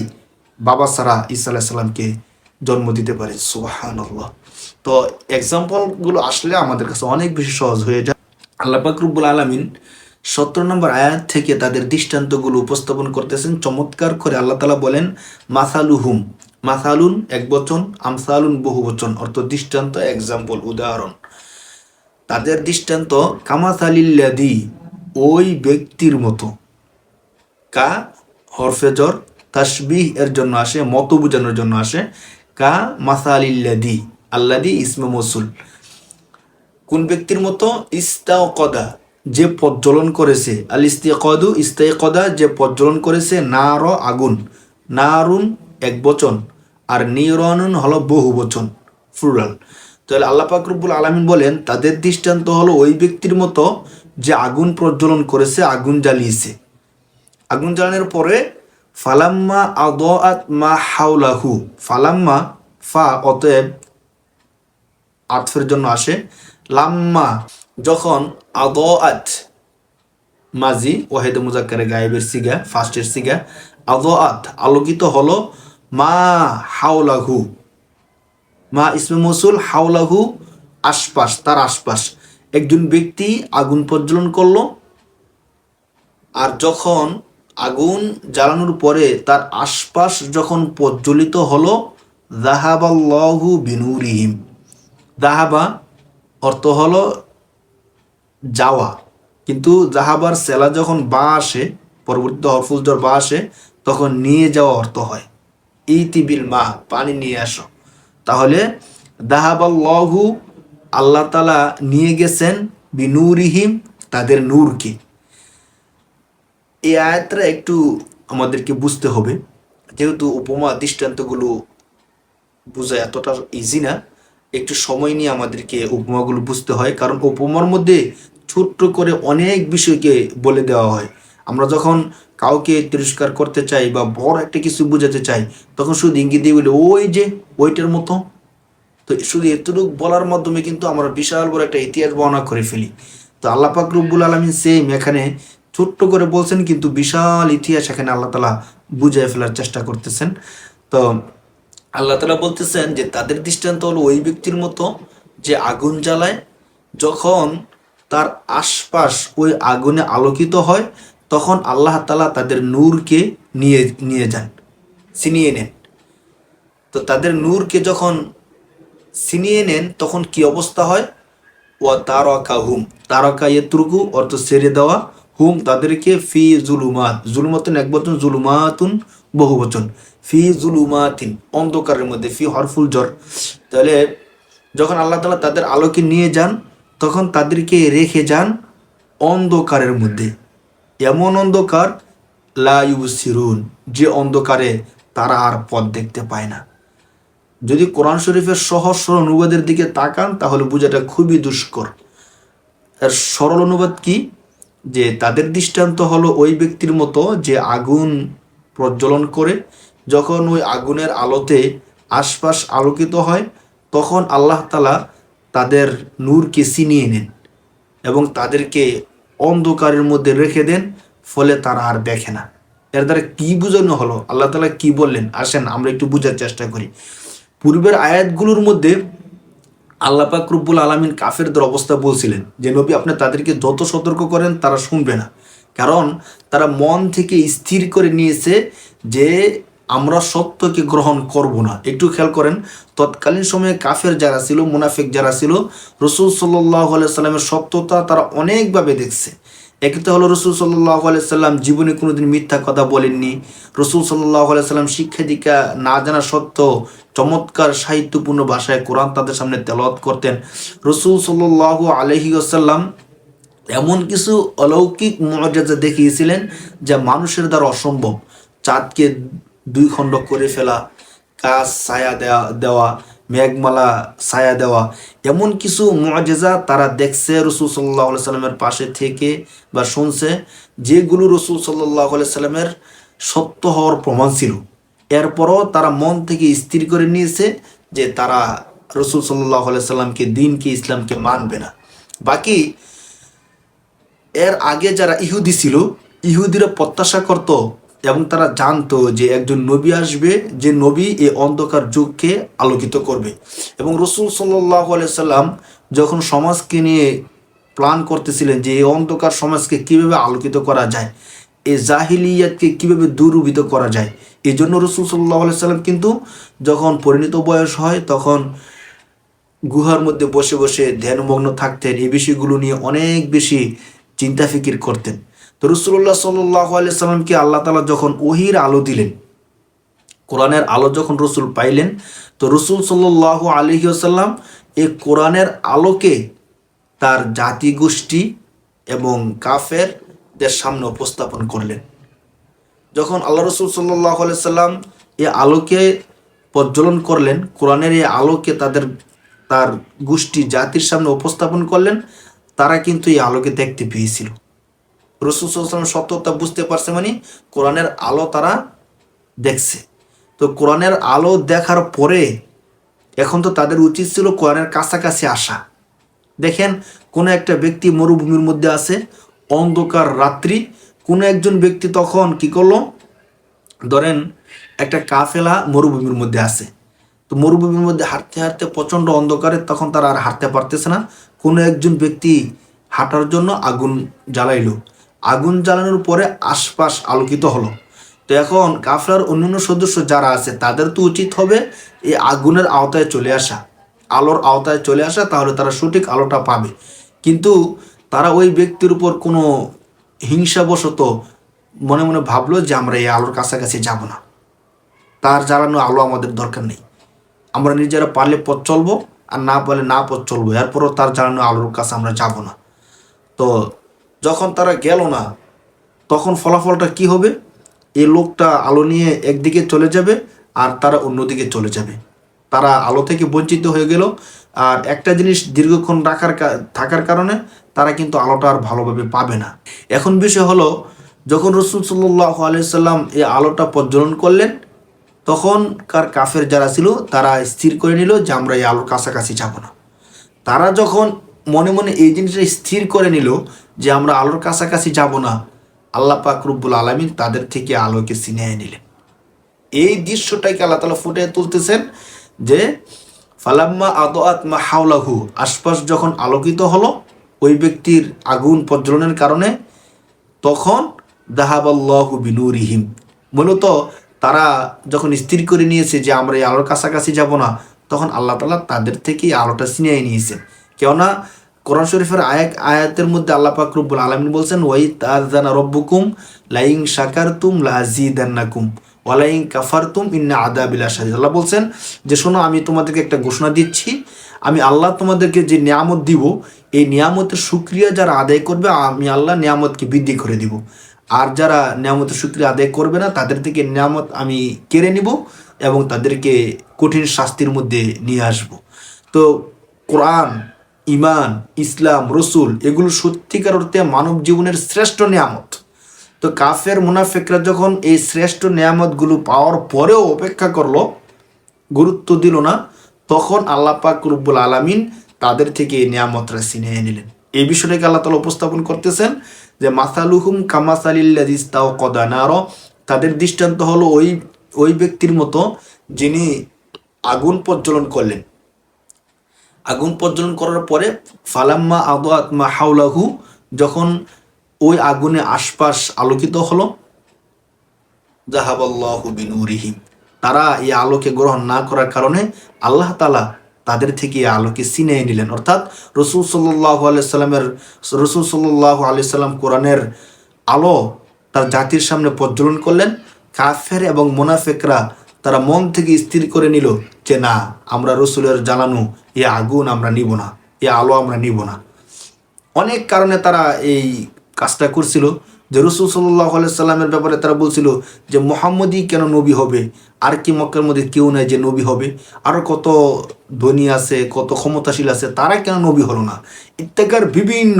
[SPEAKER 1] বাবা ছাড়া ঈসা আলাইহিস সালামকে জন্ম দিতে পারে। সুবহানাল্লাহ। তো এক্সাম্পলগুলো আসলে আমাদের কাছে অনেক বেশি সহজ হয়ে যায়। আল্লাহ পাক রব্বুল আলামিন 17 নম্বর আয়াত থেকে তাদের দৃষ্টান্তগুলো উপস্থাপন করতেছেন চমৎকার করে। আল্লাহ তাআলা বলেন মাসালুহুম, মাসালুন এক বচন, আমসালুন বহু বচন, অর্থ দৃষ্টান্ত, এক্সাম্পল, উদাহরণ। তাদের দৃষ্টান্ত কামাসালিল্লাযী, ওই ব্যক্তির মতো। কা হরফেজর তাসবিহ এর জন্য আসে, মত বোঝানোর জন্য আসে। কা মাসালিল্লাযী, আল্লাযী ইসমে মৌসুল, কোন ব্যক্তির মতো? ইস্তাওকদা, যে প্রজ্বলন করেছে। আল ইস্তিকদু, ইস্তাইকদা, যে প্রজ্বলন করেছে। নার, আগুন। নারুন এক বচন, আর নিরানুন হলো বহু বচন, প্লুরাল। তাহলে আল্লাহ পাক রব্বুল আলামিন বলেন তাদের দৃষ্টান্ত হলো ওই ব্যক্তির মতো যে আগুন প্রজ্বলন করেছে, আগুন জ্বালিয়েছে। আগুন জ্বালানোর পরে ফালাম্মা আদাআত মা হাওলাহু, ফালাম্মা, ফা অতএব আতফের জন্য আসে। লাম্মা যখন, আদাআত মাজি ওয়াহিদ মুজাক্কারে গায়েবের সিগা, ফার্স্টের সিগা। আদাআত আলোকিত হলো, মা হাওলাহু, মা ইসমে মৌসুল, হাওলাহু আশপাশ, তার আশপাশ। একজন ব্যক্তি আগুন প্রজ্বলন করলো, আর যখন আগুন জ্বালানোর পরে তার আশপাশ যখন প্রজ্বলিত হলো, যাহাবাল্লাহু বিনুরিহিম। যাহাবা অর্থ হলো যাওয়া, কিন্তু জাহাবার সেলা যখন বা আসে, পরবর্তীতে হরফুল জর বা আসে, তখন নিয়ে যাওয়া অর্থ হয়। ইতিবিল মা, পানি নিয়ে আসো। তাহলে দাহাবাল্লাহু, আল্লাহ তাআলা নিয়ে গেছেন, বিনুরিহিম, তাদের নূরকে। এই আয়াতটা একটু আমাদেরকে বুঝতে হবে, যেহেতু উপমা দৃষ্টান্তগুলো বোঝা এতটা ইজি না, একটু সময় নিয়ে আমাদেরকে উপমাগুলো বুঝতে হয়, কারণ উপমার মধ্যে ছোট্ট করে অনেক বিষয়কে বলে দেওয়া হয়। আমরা যখন কাউকে তিরস্কার করতে চাই বা বড় একটা কিছু বোঝাতে চাই, তখন শুধু ইঙ্গিত দিয়ে বলি ওই যে ওইটার মতো, তো শুধু এতটুকু বলার মাধ্যমে কিন্তু আমরা বিশাল বড় একটা ইতিহাস বর্ণনা করে ফেলি। তো আল্লাহ পাক রব্বুল আলামিন সেম এখানে ছোট্ট করে বলছেন, কিন্তু বিশাল ইতিহাস এখানে আল্লাহ তালা বুঝিয়ে ফেলার চেষ্টা করতেছেন। তো আল্লাহ তালা বলতেছেন যে তাদের দৃষ্টান্ত হলো ওই ব্যক্তির মতো যে আগুন জ্বালায়, যখন তার আশপাশ ওই আগুনে আলোকিত হয় তখন আল্লাহ তালা তাদের নূরকে নিয়ে নিয়ে যান, ছিনিয়ে নেন। তো তাদের নূরকে যখন ছিনিয়ে নেন তখন কি অবস্থা হয়? ওয়া তারকা হুম, তারকা ইয়েত্রুকু অর্থ ছেড়ে দেওয়া, হুম তাদেরকে, ফি জুলুমাত, জুলুমাতুন এক বচন, জুলুমাতুন বহু বচন, ফি জুলুমাতিন অন্ধকারের মধ্যে, ফি হরফুল জর। তাহলে যখন আল্লাহ তালা তাদের আলোকে নিয়ে যান তখন তাদেরকে রেখে যান অন্ধকারের মধ্যে, এমন অন্ধকার লা ইউবসিরুন, যে অন্ধকারে তারা আর পথ দেখতে পায় না। যদি কোরআন শরীফের সহজ সরল অনুবাদের দিকে তাকান তাহলে বোঝাটা খুবই দুষ্কর। এর সরল অনুবাদ কি? যে তাদের দৃষ্টান্ত হলো ওই ব্যক্তির মতো যে আগুন প্রজ্বলন করে, যখন ওই আগুনের আলোতে আশপাশ আলোকিত হয় তখন আল্লাহ তালা তাদের নূরকে ছিনিয়ে নেন এবং তাদেরকে অন্ধকারের মধ্যে রেখে দেন, ফলে তারা আর দেখে না। এর দ্বারা কি বোঝানো হলো, আল্লাহ তালা কি বললেন, আসেন আমরা একটু বোঝার চেষ্টা করি। পূর্বের আয়াতগুলোর মধ্যে আল্লাহ পাক রব্বুল আলামিন কাফেরদের অবস্থা বলছিলেন যে নবী আপনি তাদেরকে যত সতর্ক করেন তারা শুনবে না, কারণ তারা মন থেকে স্থির করে নিয়েছে যে আমরা সত্যকে গ্রহণ করব না। একটু খেয়াল করেন, তৎকালীন সময়ে কাফের যারা ছিল, মুনাফিক যারা ছিল, রসুল সাল্লাল্লাহু আলাইহি সাল্লামের সত্যতা তারা অনেকভাবে দেখছে। একই তো হলো রসুল সাল্লাল্লাহু আলাইহি সাল্লাম জীবনে কোনোদিন মিথ্যা কথা বলেননি। রসুল সাল্লাল্লাহু আলাইহি সাল্লাম শিক্ষা দীক্ষা না জানা সত্ত্বেও চমৎকার সাহিত্যপূর্ণ ভাষায় কোরআন তাদের সামনে তেলাওয়াত করতেন। রসুল সাল্লাল্লাহু আলাইহি ওয়াসাল্লাম এমন কিছু অলৌকিক মুআজিজা দেখিয়েছিলেন যা মানুষের দ্বারা অসম্ভব। চাঁদকে দুই খণ্ড করে ফেলা, কাজ ছায়া দেওয়া, মেঘমালা ছায়া দেওয়া, এমন কিছু মুআজিজা তারা দেখছে রসুল সাল্লাল্লাহু আলাইহি সাল্লামের পাশে থেকে বা শুনছে, যেগুলো রসুল সাল্লাল্লাহু আলাইহি সাল্লামের সত্য হওয়ার প্রমাণ ছিল। এরপরও তারা মন থেকে স্থির করে নিয়েছে যে তারা রসুল সাল্লাল্লাহু আলাইহি সাল্লামকে, দিনকে, ইসলামকে মানবে না। বাকি এর আগে যারা ইহুদি ছিল, ইহুদিরা প্রত্যাশা করত এবং তারা জানতো যে একজন নবী আসবে, যে নবী এই অন্ধকার যুগকে আলোকিত করবে। এবং রসুল সাল্লাল্লাহু আলাইহি সাল্লাম যখন সমাজকে নিয়ে প্ল্যান করতেছিলেন যে এই অন্ধকার সমাজকে কিভাবে আলোকিত করা যায়, এই জাহিলিয়াতকে কিভাবে দূরীভূত করা যায়, এই জন্য রসুল সাল্লাল্লাহু আলাইহি সাল্লাম কিন্তু যখন পরিণত বয়স হয় তখন গুহার মধ্যে বসে বসে ধ্যানমগ্ন থাকতেন, এই বিষয়গুলো নিয়ে অনেক বেশি চিন্তা ফিকির করতেন। তো রসুল্লাহ সাল্লাল্লাহু আলাইহি সাল্লামকে আল্লাহ তাআলা যখন ওহির আলো দিলেন, কোরআনের আলো যখন রসুল পাইলেন, তো রসুল সাল্লাল্লাহু আলাইহি ওয়াসাল্লাম এই কোরআনের আলোকে তার জাতিগোষ্ঠী এবং কাফেরদের সামনে উপস্থাপন করলেন। যখন আল্লাহ রসুল সাল্লাল্লাহু আলাইহি সাল্লাম এই আলোকে প্রজ্বলন করলেন, কোরআনের এই আলোকে তার গোষ্ঠী জাতির সামনে উপস্থাপন করলেন, তারা কিন্তু এই আলোকে দেখতে পেয়েছিল। রসুল সাল্লাল্লাহু আলাইহি ওয়াসাল্লাম সত্যতা বুঝতে পারছে, মানে কোরআনের আলো তারা দেখছে। তো কোরআনের আলো দেখার পরে এখন তো তাদের উচিত ছিল কোরআনের কাছাকাছি আসা। দেখেন, কোনো একটা ব্যক্তি মরুভূমির মধ্যে আছে, অন্ধকার রাত্রি, কোনো একজন ব্যক্তি তখন কি করলো, ধরেন একটা কাফেলা মরুভূমির মধ্যে আছে, তো মরুভূমির মধ্যে হাঁটতে হাঁটতে প্রচণ্ড অন্ধকারে তখন তারা আর হাঁটতে পারতেছে না। কোনো একজন ব্যক্তি হাঁটার জন্য আগুন জ্বালাইলো, আগুন জ্বালানোর পরে আশপাশ আলোকিত হলো। তো এখন কাফেলার অন্যান্য সদস্য যারা আছে তাদের তো উচিত হবে এই আগুনের আওতায় চলে আসা, আলোর আওতায় চলে আসা, তাহলে তারা সঠিক আলোটা পাবে। কিন্তু তারা ওই ব্যক্তির উপর কোনো হিংসাবশত মনে মনে ভাবলো যে আমরা এই আলোর কাছাকাছি যাব না, তার জ্বালানো আলো আমাদের দরকার নেই, আমরা নিজেরা পারলে পথ চলবো আর না পারলে না পথ চলবো, এরপরও তার জ্বালানো আলোর কাছে আমরা যাব না। তো যখন তারা গেল না তখন ফলাফলটা কি হবে? এই লোকটা আলো নিয়ে একদিকে চলে যাবে আর তারা অন্যদিকে চলে যাবে, তারা আলো থেকে বঞ্চিত হয়ে গেল। আর একটা জিনিস দীর্ঘক্ষণ থাকার কারণে তারা কিন্তু আলোটা আর ভালোভাবে পাবে না। এখন বিষয় হলো, যখন রসুল সাল্লাল্লাহু আলাইহি সাল্লাম এই আলোটা প্রজ্বলন করলেন, তখনকার কাফের যারা ছিল তারা স্থির করে নিল যে আমরা এই আলোর কাছাকাছি যাব না। তারা যখন মনে মনে এই জিনিসটা স্থির করে নিল যে আমরা আলোর কাছাকাছি যাব না, আল্লাহ পাক রব্বুল আলামিন তাদের থেকে আলোকে ছিনিয়ে নিলেন। এই দৃশ্যটাকে আল্লাহ তাআলা ফুটিয়ে তুলতেছেন যে ফালাম্মা আদাআত মা হাওলাহু, আশপাশ যখন আলোকিত হলো ওই ব্যক্তির আগুন প্রজ্বলনের কারণে, তখন যাহাবাল্লাহু বিনুরিহিম, মূলত তারা যখন স্থির করে নিয়েছে যে আমরা এই আলোর কাছাকাছি যাব না, তখন আল্লাহ তাআলা তাদের থেকে আলোটা ছিনিয়ে নিয়েছেন। কেননা কোরআন শরীফের আয়াতের মধ্যে আল্লাহ পাক রব্বুল আলামিন বলছেন ওয়াই তাযানা রব্বুকুম লাইন শাকারতুম লাযিদান্নাকুম ওয়ালাইন কাফারতুম ইন্না আযাবি লাশাদীদ। আল্লাহ বলছেন যে শোনো, আমি তোমাদেরকে একটা ঘোষণা দিচ্ছি, আমি আল্লাহ তোমাদেরকে যে নিয়ামত দিব, এই নিয়ামতের শুকরিয়া যারা আদায় করবে আমি আল্লাহ নিয়ামতকে বৃদ্ধি করে দিব, আর যারা নিয়ামতের শুকরিয়া আদায় করবে না তাদের থেকে নিয়ামত আমি কেড়ে নিব এবং তাদেরকে কঠিন শাস্তির মধ্যে নিয়ে আসব। তো কোরআন, ইমান, ইসলাম, রসুল এগুলো সত্যিকার অর্থে মানব জীবনের শ্রেষ্ঠ নিয়ামত। তো কাফের মুনাফিকরা যখন এই শ্রেষ্ঠ নিয়ামতগুলো পাওয়ার পরেও অপেক্ষা করলো, গুরুত্ব দিল না, তখন আল্লাহ পাক রব্বুল আলামিন তাদের থেকে এই নিয়ামতরা ছিনিয়ে নিলেন। এই বিষয়টাকে আল্লাহ তাআলা উপস্থাপন করতেছেন যে মাসালুহুম কামাসালিল্লাযী ইসতাওকাদা নারা, তাদের দৃষ্টান্ত হলো ওই ব্যক্তির মতো যিনি আগুন প্রজ্বলন করলেন। আগুন প্রজ্বলন করার পরে ফালাম্মা আদাআত মা হাওলাহু, যখন ওই আগুনে আশপাশ আলোকিত হলো, যাহাবাল্লাহু বিনুরিহিম, তারা এই আলোকে গ্রহণ না করার কারণে আল্লাহ তাআলা তাদের থেকে এই আলোকে ছিনিয়ে নিলেন। অর্থাৎ রাসূল সাল্লাল্লাহু আলাইহি সাল্লাম কোরআনের আলো তার জাতির সামনে প্রজ্বলন করলেন। কাফের এবং মুনাফিকরা তারা মন থেকে স্থির করে নিল যে না, আমরা রসুলের জ্বালানো এই আগুন আমরা নিব না, এই আলো আমরা নিব না। অনেক কারণে তারা এই কাজটা করছিল। যে রসুল সাল্লাল্লাহু আলাইহি সাল্লামের ব্যাপারে তারা বলছিল যে মুহাম্মদই কেন নবী হবে, আর কি মক্কার মধ্যে কেউ নাই যে নবী হবে, আরও কত ধনী আছে, কত ক্ষমতাশীল আছে, তারা কেন নবী হলো না, ইত্যাকার বিভিন্ন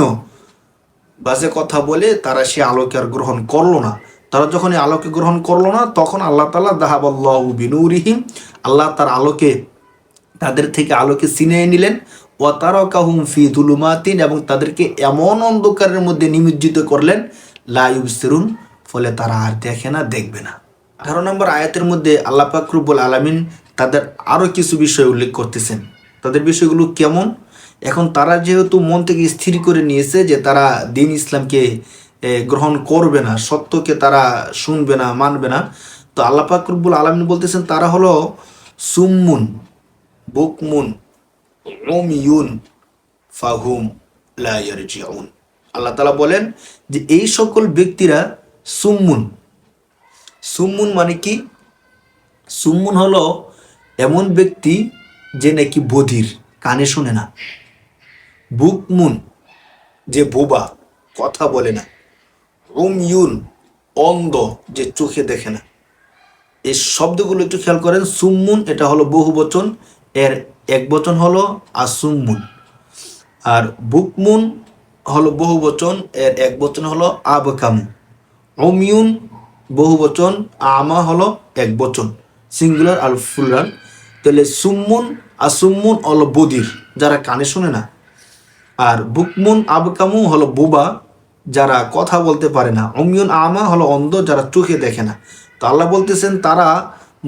[SPEAKER 1] বাজে কথা বলে তারা সে আলোকে আর গ্রহণ করলো না। তারা যখন এই আলোকে গ্রহণ করলো না, তখন আল্লাহ তাআলা যাহাবাল্লাহু বিনুরিহিম, আল্লাহ তার আলোকে তাদের থেকে আলোকে ছিনিয়ে নিলেন। ওয়া তারাকাহুম ফি যুলুমাতিন, এবং তাদেরকে এমন অন্ধকারের মধ্যে নিমজ্জিত করলেন, লা ইউবসিরুন, ফলে তারা আর দেখে না, দেখবে না। 18 নম্বর আয়াতের মধ্যে আল্লাহ পাক রব্বুল আলামিন তাদের আরও কিছু বিষয় উল্লেখ করতেছেন। তাদের বিষয়গুলো কেমন? এখন তারা যেহেতু মন থেকে স্থির করে নিয়েছে যে তারা দ্বীন ইসলামকে গ্রহণ করবে না, সত্যকে তারা শুনবে না, মানবে না, তো আল্লাহ পাক রব্বুল আলামিন বলতেছেন তারা হলো সুম্মুন বুকমুন উমিয়ুন ফাহুম লা ইয়ারজিউন। আল্লাহ তাআলা বলেন যে এই সকল ব্যক্তিরা সুম্মুন। সুম্মুন মানে কি? সুম্মুন হলো এমন ব্যক্তি যে নাকি বধির, কানে শোনে না। বুকমুন যে বোবা, কথা বলে না। উময়ুন অন্ধ, যে চোখে দেখে না। এই শব্দগুলো একটু খেয়াল করেন। সুম্মুন এটা হলো বহু বচন, এর এক বচন হলো আসুম্মুন। আর বুকমুন হলো বহু বচন, এর এক বচন হলো আবকামু। উময়ুন বহু বচন, আমা হলো এক বচন, সিঙ্গুলার আর প্লুরাল। তাহলে সুম্মুন আসুম্মুন হলো বধির, যারা কানে শোনে না। আর বুকমুন আবকামু হলো বোবা, যারা কথা বলতে পারে না। উমিয়ুন আমা হলো অন্ধ, যারা চোখে দেখে না। তো আল্লাহ বলতেছেন তারা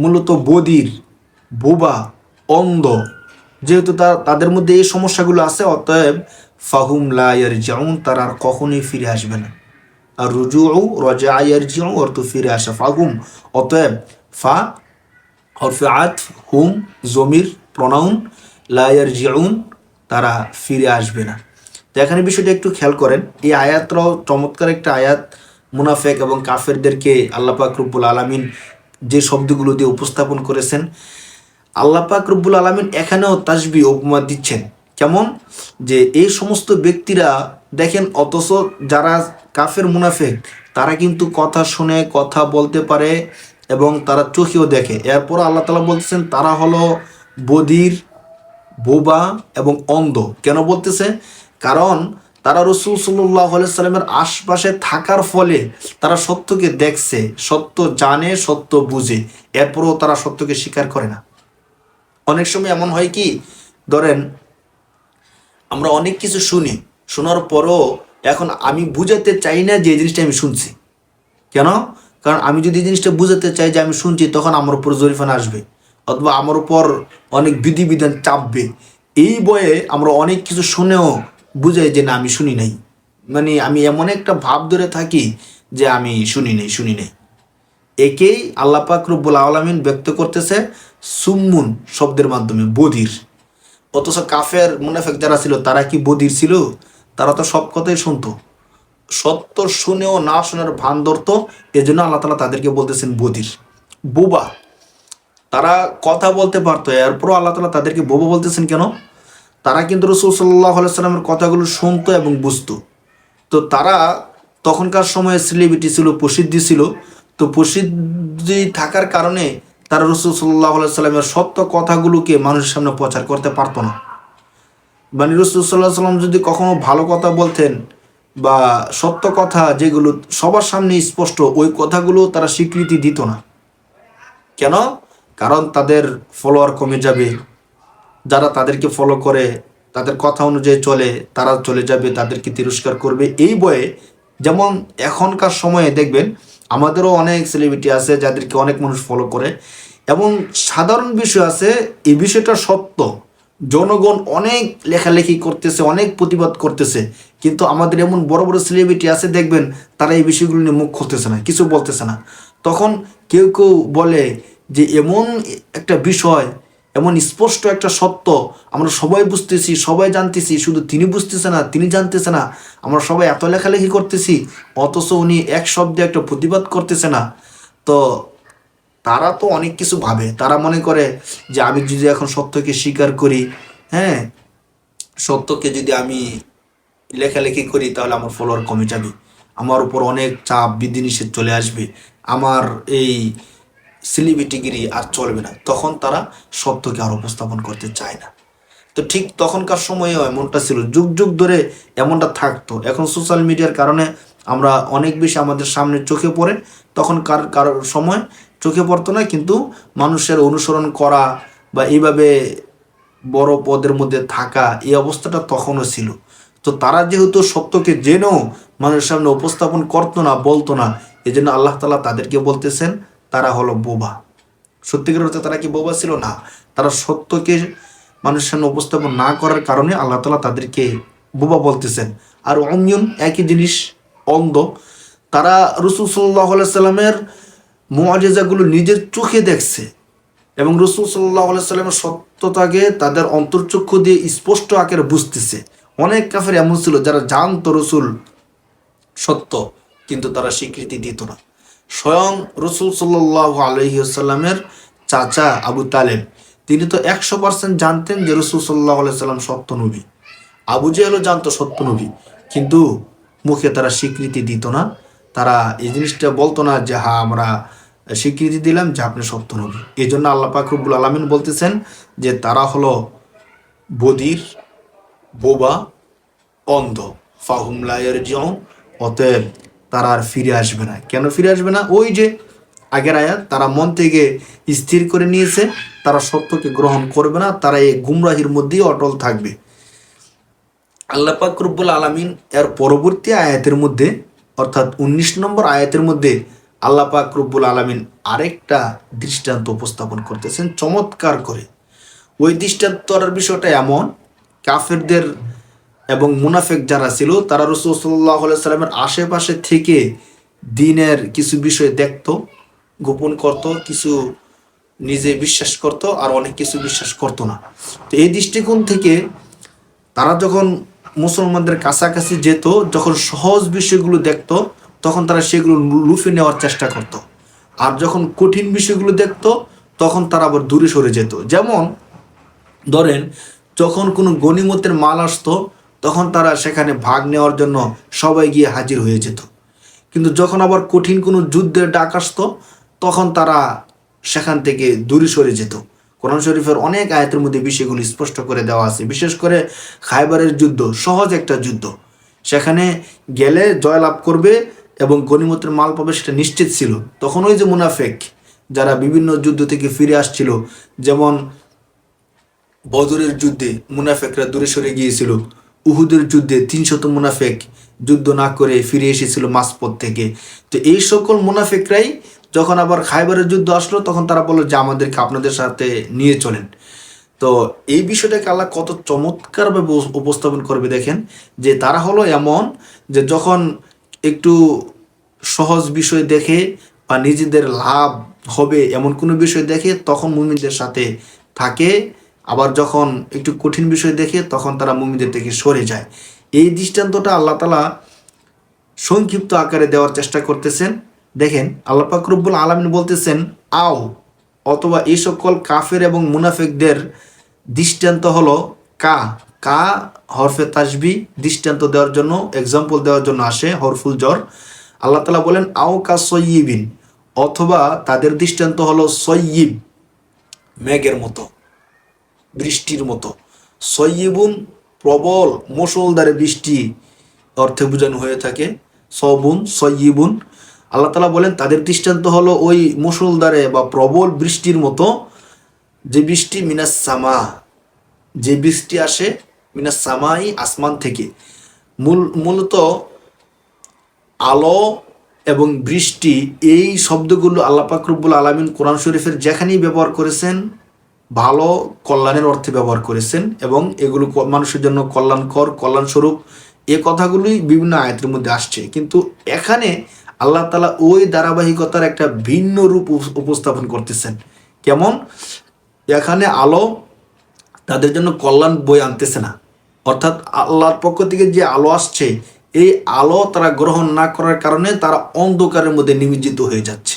[SPEAKER 1] মূলত বধির, বোবা, অন্ধ। যেহেতু তাদের মধ্যে এই সমস্যাগুলো আছে, অতএব ফাহুম লা ইয়ারজিউন, তারা আর কখনোই ফিরে আসবে না। আর রুজুউ রাজা ইয়ারজিউ অর্থ ফিরে আসা। ফাহুম অতএব, ফা হরফে আতফ, হুম জমির প্রনাউন, লা ইয়ারজিউন তারা ফিরে আসবে না। তো এখানে বিষয়টা একটু খেয়াল করেন। এই আয়াতটাও চমৎকার একটা আয়াত। মুনাফেক এবং কাফেরদেরকে আল্লাহ পাক রব্বুল আলামিন যে শব্দগুলো দিয়ে উপস্থাপন করেছেন, আল্লাহ পাক রব্বুল আলামিন এখানেও তাসবিহ উপমা দিচ্ছেন। কেমন? যে এই সমস্ত ব্যক্তিরা দেখেন, অথচ যারা কাফের মুনাফেক তারা কিন্তু কথা শুনে, কথা বলতে পারে এবং তারা চোখেও দেখে। এরপর আল্লাহ তাআলা বলতেছেন তারা হলো বধির, বোবা এবং অন্ধ। কেন বলতেছে? কারণ তারা রাসূল সাল্লাল্লাহু আলাইহি সাল্লামের আশপাশে থাকার ফলে তারা সত্যকে দেখছে, সত্য জানে, সত্য বুঝে, এরপরও তারা সত্যকে স্বীকার করে না। অনেক সময় এমন হয় কি, ধরেন আমরা অনেক কিছু শুনি, শোনার পরও এখন আমি বুঝাতে চাই না যে এই জিনিসটা আমি শুনছি। কেন? কারণ আমি যদি এই জিনিসটা বুঝাতে চাই যে আমি শুনছি, তখন আমার উপর জরিমানা আসবে, অথবা আমার উপর অনেক বিধিবিধান চাপবে। এই বয়ে আমরা অনেক কিছু শুনেও বুঝাই যে না আমি শুনি নাই, মানে আমি এমন একটা ভাব ধরে থাকি যে আমি শুনি নাই। একেই আল্লাহ পাক রব্বুল আলামিন ব্যক্ত করতেছে সুম্মুন শব্দের মাধ্যমে, বধির। অথচ কাফের মুনাফিক যারা ছিল তারা কি বধির ছিল? তারা তো সব কথাই শুনতো, সত্য শুনেও না শোনার ভান ধরতো। এজন্য আল্লাহ তাআলা তাদেরকে বলতেছেন বধির, বোবা। তারা কথা বলতে পারতো, এরপরও আল্লাহ তাআলা তাদেরকে বোবা বলতেছেন কেন? তারা কিন্তু রাসূল সাল্লাল্লাহু আলাইহি সাল্লামের কথাগুলো শুনতো এবং বুঝতো। তো তারা তখনকার সময়ে সেলিব্রিটি ছিল, প্রসিদ্ধি ছিল। তো প্রসিদ্ধি থাকার কারণে তারা রাসূল সাল্লাল্লাহু আলাইহি সাল্লামের সত্য কথাগুলোকে মানুষের সামনে প্রচার করতে পারতো না। মানে রাসূল সাল্লাল্লাহু আলাইহি সাল্লাম যদি কখনো ভালো কথা বলতেন বা সত্য কথা যেগুলো সবার সামনে স্পষ্ট, ওই কথাগুলো তারা স্বীকৃতি দিত না। কেন? কারণ তাদের ফলোয়ার কমে যাবে, যারা তাদেরকে ফলো করে, তাদের কথা অনুযায়ী চলে, তারা চলে যাবে, তাদেরকে তিরস্কার করবে, এই বয়ে। যেমন এখনকার সময়ে দেখবেন আমাদেরও অনেক সেলিব্রিটি আছে যাদেরকে অনেক মানুষ ফলো করে, এবং সাধারণ বিষয় আছে, এই বিষয়টা সত্য, জনগণ অনেক লেখালেখি করতেছে, অনেক প্রতিবাদ করতেছে, কিন্তু আমাদের এমন বড় বড় সেলিব্রিটি আছে দেখবেন তারা এই বিষয়গুলো নিয়ে মুখ খুলতেছে না, কিছু বলতেছে না। তখন কেউ কেউ বলে যে এমন একটা বিষয়, এমন স্পষ্ট একটা সত্য আমরা সবাই বুঝতেছি, সবাই জানতেছি, শুধু তিনি বুঝতেছে না, তিনি জানতেছে না, আমরা সবাই এত লেখালেখি করতেছি, অথচ উনি এক শব্দে একটা প্রতিবাদ করতেছে না। তো তারা তো অনেক কিছু ভাবে, তারা মনে করে যে আমি যদি এখন সত্যকে স্বীকার করি, হ্যাঁ, সত্যকে যদি আমি লেখালেখি করি, তাহলে আমার ফলোয়ার কমে যাবে, আমার উপর অনেক চাপ বিধিনিষেধ চলে আসবে, আমার এই সেলিব্রিটিগিরি আর চলবে না। তখন তারা সত্যকে আর উপস্থাপন করতে চায় না। তো ঠিক তখনকার সময়েও এমনটা ছিল, যুগ যুগ ধরে এমনটা থাকতো। এখন সোশ্যাল মিডিয়ার কারণে আমরা অনেক বেশি আমাদের সামনে চোখে পড়ে, তখন কারোর সময় চোখে পড়তো না, কিন্তু মানুষের অনুসরণ করা বা এইভাবে বড় পদের মধ্যে থাকা, এই অবস্থাটা তখনও ছিল। তো তারা যেহেতু সত্যকে জেনেও মানুষের সামনে উপস্থাপন করতো না, বলতো না, এই জন্য আল্লাহ তাআলা তাদেরকে বলতেছেন তারা হলো বোবা। সত্যিকার অর্থে তারা কি বোবা ছিল? না, তারা সত্যকে মানুষের সামনে উপস্থাপন না করার কারণে আল্লাহ তাআলা তাদেরকে বোবা বলতেছেন। আর অমিয়ন একই জিনিস, অন্ধ। তারা রাসূল সাল্লাল্লাহু আলাইহি সাল্লামের মুআজিজাগুলো নিজের চোখে দেখছে, এবং রাসূল সাল্লাল্লাহু আলাইহি সাল্লামের সত্যতাকে তাদের অন্তর্চক্ষু দিয়ে স্পষ্ট আকারে বুঝতেছে। অনেক কাফের এমন ছিল যারা জানতো রাসূল সত্য, কিন্তু তারা স্বীকৃতি দিত না। স্বয়ং রাসূল সাল্লাল্লাহু আলাইহি ওয়াসাল্লামের চাচা আবু তালেব, তিনি তো 100% জানতেন যে রাসূল সাল্লাল্লাহু আলাইহি সাল্লাম সত্য নবী। আবু জেহেলও জানতো সত্য নবী, কিন্তু মুখে তারা স্বীকৃতি দিত না। তারা এই জিনিসটা বলতো না যে হ্যাঁ আমরা স্বীকৃতি দিলাম যে আপনি সত্য নবী। এই জন্য আল্লাহ পাক রব্বুল আলামিন বলতেছেন যে তারা হলো বধির, বোবা, অন্ধ, ফাহুম লা ইয়ারজিউন, অতএব তারা আর ফিরে আসবে না। কেন ফিরে আসবে না? ওই যে আগের আয়াত, তারা মন থেকে স্থির করে নিয়েছে তারা সত্যকে গ্রহণ করবে না, তারা এই গুমরাহির মধ্যেই অটল থাকবে। আল্লাহ পাক রব্বুল আলামিন এর পরবর্তী আয়াতের মধ্যে, অর্থাৎ 19 নম্বর আয়াতের মধ্যে আল্লাহ পাক রব্বুল আলামিন আরেকটা দৃষ্টান্ত উপস্থাপন করতেছেন চমৎকার করে। ওই দৃষ্টান্তর বিষয়টা এমন, কাফেরদের এবং মুনাফিক যারা ছিল তারা রাসূল সাল্লাল্লাহু আলাইহি সাল্লামের আশেপাশে থেকে দ্বীনের কিছু বিষয় দেখতো, গোপন করত, কিছু নিজে বিশ্বাস করত, আর অনেক কিছু বিশ্বাস করতো না। তো এই দৃষ্টিকোণ থেকে তারা যখন মুসলমানদের কাছাকাছি যেত, যখন সহজ বিষয়গুলো দেখতো, তখন তারা সেগুলো লুফে নেওয়ার চেষ্টা করত। আর যখন কঠিন বিষয়গুলো দেখতো, তখন তারা আবার দূরে সরে যেত। যেমন ধরেন যখন কোনো গনিমতের মাল আসতো, তখন তারা সেখানে ভাগ নেওয়ার জন্য সবাই গিয়ে হাজির হয়ে যেত। কিন্তু যখন আবার কঠিন কোনো যুদ্ধের ডাক আসতো, তখন তারা সেখান থেকে দূরে সরে যেত। কোরআন শরীফের অনেক আয়াতের মধ্যে বিষয়গুলো স্পষ্ট করে দেওয়া আছে। বিশেষ করে খায়বারের যুদ্ধ সহজ একটা যুদ্ধ, সেখানে গেলে জয়লাভ করবে এবং গনিমতের মাল পাবে, সেটা নিশ্চিত ছিল। তখন ওই যে মুনাফেক যারা বিভিন্ন যুদ্ধ থেকে ফিরে আসছিল, যেমন বদরের যুদ্ধে মুনাফেকরা দূরে সরে গিয়েছিল, উহুদের যুদ্ধে 300 মুনাফেক যুদ্ধ না করে ফিরে এসেছিল মাঝপথ থেকে। তো এই সকল মুনাফেকরাই যখন আবার খায়বারের যুদ্ধ আসলো, তখন তারা বলল যে আমাদেরকে আপনাদের সাথে নিয়ে চলেন। তো এই বিষয়টাকে আল্লাহ কত চমৎকারভাবে উপস্থাপন করবে দেখেন, যে তারা হলো এমন যে যখন একটু সহজ বিষয় দেখে বা নিজেদের লাভ হবে এমন কোনো বিষয় দেখে তখন মুমিনদের সাথে থাকে, আবার যখন একটু কঠিন বিষয় দেখে তখন তারা মুমিনদের থেকে সরে যায়। এই দৃষ্টান্তটা আল্লাহ তাআলা সংক্ষিপ্ত আকারে দেওয়ার চেষ্টা করতেছেন। দেখেন আল্লাহ পাক রব্বুল আলামিন বলতেছেন আও, অথবা এই সকল কাফের এবং মুনাফিকদের দৃষ্টান্ত হলো কা। কা হরফে তাসবি দৃষ্টান্ত দেওয়ার জন্য, এক্সাম্পল দেওয়ার জন্য আসে, হরফুল জর। আল্লাহ তাআলা বলেন আও কা সয়্যিবিন, অথবা তাদের দৃষ্টান্ত হলো সয়্যিব, মেঘের মতো, বৃষ্টির মতো। সয়্যিবুন প্রবল মুষলধারে বৃষ্টি অর্থে বোঝানো হয়ে থাকে, সবুন সয়্যিবুন। আল্লাহ তাআলা বলেন তাদের দৃষ্টান্ত হলো ওই মুষলধারে বা প্রবল বৃষ্টির মতো, যে বৃষ্টি মিনাস সামা, যে বৃষ্টি আসে মিনাস সামাই আসমান থেকে। মূলত আলো এবং বৃষ্টি এই শব্দগুলো আল্লাহ পাক রব্বুল আলামিন কোরআন শরীফের যেখানেই ব্যবহার করেছেন ভালো কল্যাণের অর্থে ব্যবহার করেছেন, এবং এগুলো মানুষের জন্য কল্যাণকর, কল্যাণস্বরূপ, এ কথাগুলোই বিভিন্ন আয়াতের মধ্যে আসছে। কিন্তু এখানে আল্লাহ তাআলা ওই ধারাবাহিকতার একটা ভিন্ন রূপ উপস্থাপন করতেছেন। কেমন? এখানে আলো তাদের জন্য কল্যাণ বয়ে আনতেছে না, অর্থাৎ আল্লাহর পক্ষ থেকে যে আলো আসছে, এই আলো তারা গ্রহণ না করার কারণে তারা অন্ধকারের মধ্যে নিমজ্জিত হয়ে যাচ্ছে।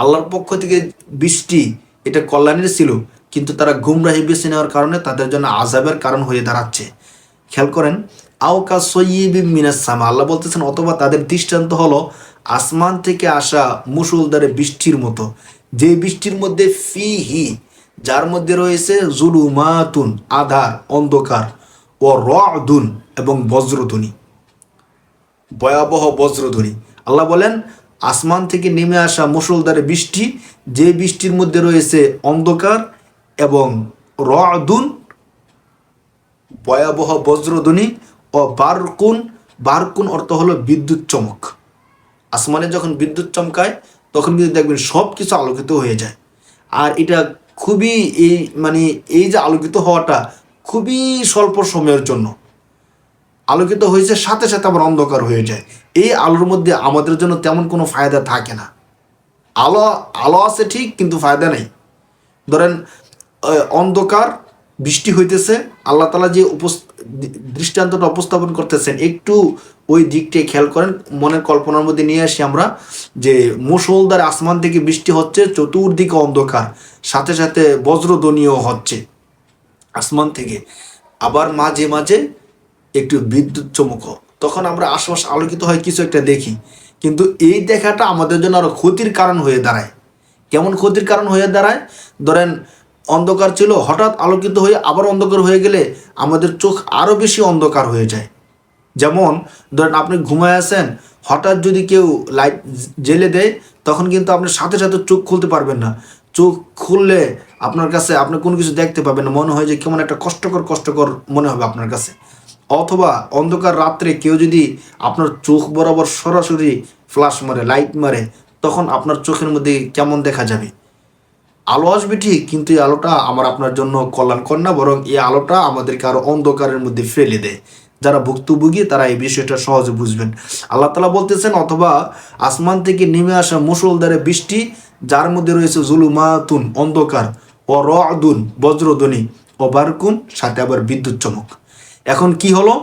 [SPEAKER 1] আল্লাহর পক্ষ থেকে বৃষ্টি এটা কল্যাণের ছিল, কিন্তু তারা গুমরাহি বেছে নেওয়ার কারণে তাদের জন্য আযাবের কারণ হয়ে দাঁড়াচ্ছে। খেয়াল করেন, আওকা সয়্যিবিম মিনাস সামা, আল্লাহ বলতেছেন অথবা তাদের দৃষ্টান্ত হলো আসমান থেকে আসা মুষলধারে বৃষ্টির মতো, যে বৃষ্টির মধ্যে ফিহি, যার মধ্যে রয়েছে জুলুমাতুন আধার, অন্ধকার, ও রাদুন এবং বজ্রধ্বনি, ভয়াবহ বজ্রধ্বনি। আল্লাহ বলেন আসমান থেকে নেমে আসা মুষলধারে বৃষ্টি, যে বৃষ্টির মধ্যে রয়েছে অন্ধকার এবং রাদুন, ভয়াবহ বজ্রধ্বনি, ও বারকুন। বারকুন অর্থ হলো বিদ্যুৎ চমক। আসমানে যখন বিদ্যুৎ চমকায় তখন কিন্তু দেখবেন সব কিছু আলোকিত হয়ে যায়। আর এটা খুবই এই যে আলোকিত হওয়াটা খুবই স্বল্প সময়ের জন্য আলোকিত হয়েছে, সাথে সাথে আবার অন্ধকার হয়ে যায়। এই আলোর মধ্যে আমাদের জন্য তেমন কোনো ফায়দা থাকে না। আলো আলো আছে ঠিক, কিন্তু ফায়দা নেই। ধরেন অন্ধকার, বৃষ্টি হইতেছে, আল্লাহ তাআলা যে দৃষ্টান্তটা উপস্থাপন করতেছেন, একটু ওই দিকটাই খেয়াল করেন, মনের কল্পনার মধ্যে নিয়ে আসি আমরা, যে মুষলধারে আসমান থেকে বৃষ্টি হচ্ছে, চতুর্দিকে অন্ধকার, সাথে সাথে বজ্রধ্বনিও হচ্ছে আসমান থেকে, আবার মাঝে মাঝে একটু বিদ্যুৎ চমক, তখন আমরা আশপাশ আলোকিত হয় কিছু একটা দেখি। কিন্তু এই দেখাটা আমাদের জন্য আরো ক্ষতির কারণ হয়ে দাঁড়ায়। কেমন ক্ষতির কারণ হয়ে দাঁড়ায়? ধরেন অন্ধকার ছিল, হঠাৎ আলোকিত হয়ে আবার অন্ধকার হয়ে গেলে আমাদের চোখ আরো বেশি অন্ধকার হয়ে যায়। যেমন ধরেন আপনি ঘুমায় আছেন, হঠাৎ যদি কেউ লাইট জ্বেলে দেয়, তখন কিন্তু আপনি সাথে সাথে চোখ খুলতে পারবেন না। চোখ খুললে আপনার কাছে আপনি কোনো কিছু দেখতে পাবেন না, মনে হয় যে কেমন একটা কষ্টকর মনে হবে আপনার কাছে। অথবা অন্ধকার রাত্রে কেউ যদি আপনার চোখ বরাবর সরাসরি ফ্ল্যাশ মারে, লাইট মারে, তখন আপনার চোখের মধ্যে কেমন দেখা যাবে? আলো আসবে ঠিক, কিন্তু এই আলোটা আমার আপনার জন্য কল্যাণকর না, বরং এই আলোটা আমাদেরকে আরো অন্ধকারের মধ্যে ফেলে দেয়। যারা ভুক্তভোগী তারা এই বিষয়টা সহজে বুঝবেন। আল্লাহ তাআলা বলতেছেন অথবা আসমান থেকে নেমে আসা মুষলধারে বৃষ্টি, যার মধ্যে রয়েছে জুলুমাতুন অন্ধকার, ও রাদুন বজ্রধ্বনি, ও বারকুন সাথে আবার বিদ্যুৎ চমক। এখন কি হলো?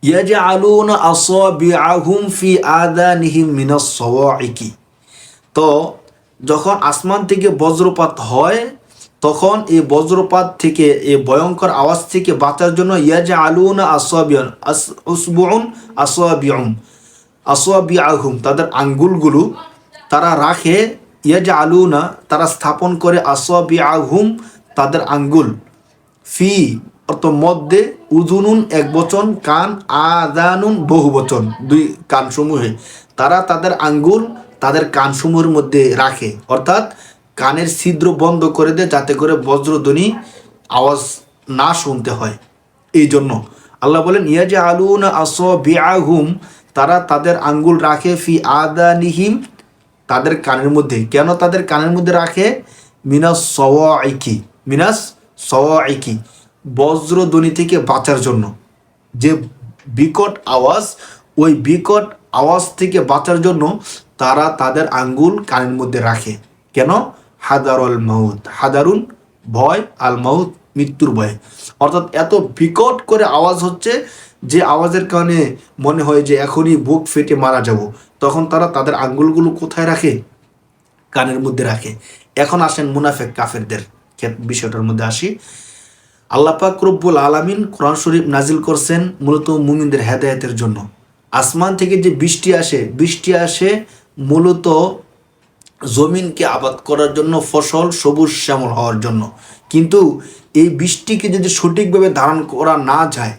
[SPEAKER 1] ইয়াজআলুনা আসাবিআহুম ফি আযানিহিম মিনাস সাওয়াইকি। তো যখন আসমান থেকে বজ্রপাত হয়, তখন এই বজ্রপাত থেকে, এই ভয়ঙ্কর আওয়াজ থেকে বাঁচার জন্য ইয়াজআলুনা আসওয়াবিআহুম, তাদের আঙ্গুলগুলো তারা রাখে, ইয়াজআলুনা তারা স্থাপন করে, আসওয়াবিআহুম তাদের আঙ্গুল, ফি অর্থ মধ্যে, উজুনুন এক বচন, কান, আযানুন বহু বচন, দুই কানসমূহে তারা তাদের আঙ্গুল তাদের কানসমূহের মধ্যে রাখে, অর্থাৎ কানের ছিদ্র বন্ধ করে দেয় যাতে করে বজ্রধ্বনি আওয়াজ না শুনতে হয়। এই জন্য আল্লাহ বলেন ইয়াজআলুনা আসাবিআহুম, তারা তাদের আঙ্গুল রাখে ফি আদানিহিম, তাদের কানের মধ্যে। কেন তাদের কানের মধ্যে রাখে? মিনাস সওয়াইকি, মিনাস সওয়াইকি, বজ্রধ্বনি থেকে বাঁচার জন্য। যে বিকট আওয়াজ, ওই বিকট আওয়াজ থেকে বাঁচার জন্য তারা তাদের আঙ্গুল কানের মধ্যে রাখে। কেন? হাদারুল মাউত, হাদারুন ভয়, আল মাউত মৃত্যুর ভয়। অর্থাৎ এত বিকট করে আওয়াজ হচ্ছে যে আওয়াজের কারণে মনে হয় যে এখনই বুক ফেটে মারা যাব, তখন তারা তাদের আঙ্গুলগুলো কোথায় রাখে? কানের মধ্যে রাখে। এখন আসেন মুনাফেক কাফেরদের বিষয়টার মধ্যে আসি। আল্লাহ পাক রব্বুল আলামিন কোরআন শরীফ নাজিল করছেন মূলত মুমিনদের হেদায়েতের জন্য। আসমান থেকে যে বৃষ্টি আসে, বৃষ্টি আসে মূলত জমিনকে আবাদ করার জন্য, ফসল সবুজ শ্যামল হওয়ার জন্য। কিন্তু এই বৃষ্টিকে যদি সঠিকভাবে ধারণ করা না যায়,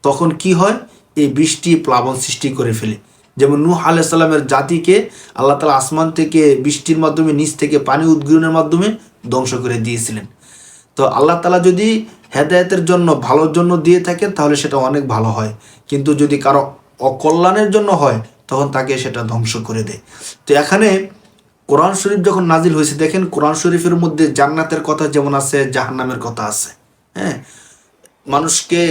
[SPEAKER 1] তখন কি হয়? এই বৃষ্টি প্লাবন সৃষ্টি করে ফেলে। যেমন নূহ আলাইহিস সালামের জাতিকে আল্লাহ তাআলা আসমান থেকে বৃষ্টির মাধ্যমে, নিচ থেকে পানি উদ্গীরণের মাধ্যমে ধ্বংস করে দিয়েছিলেন। তো আল্লাহ তাআলা যদি হেদায়েতের জন্য, ভালোর জন্য দিয়ে থাকেন তাহলে সেটা অনেক ভালো হয়, কিন্তু যদি কারো অকল্যাণের জন্য হয় তখন তাকে সেটা ধ্বংস করে দেয়। তো এখানে কোরআন শরীফ যখন নাজিল হয়েছে, দেখেন কোরআন শরীফের মধ্যে জান্নাতের কথা যেমন আছে, জাহান্নামের কথা আছে। হ্যাঁ, মানুষকে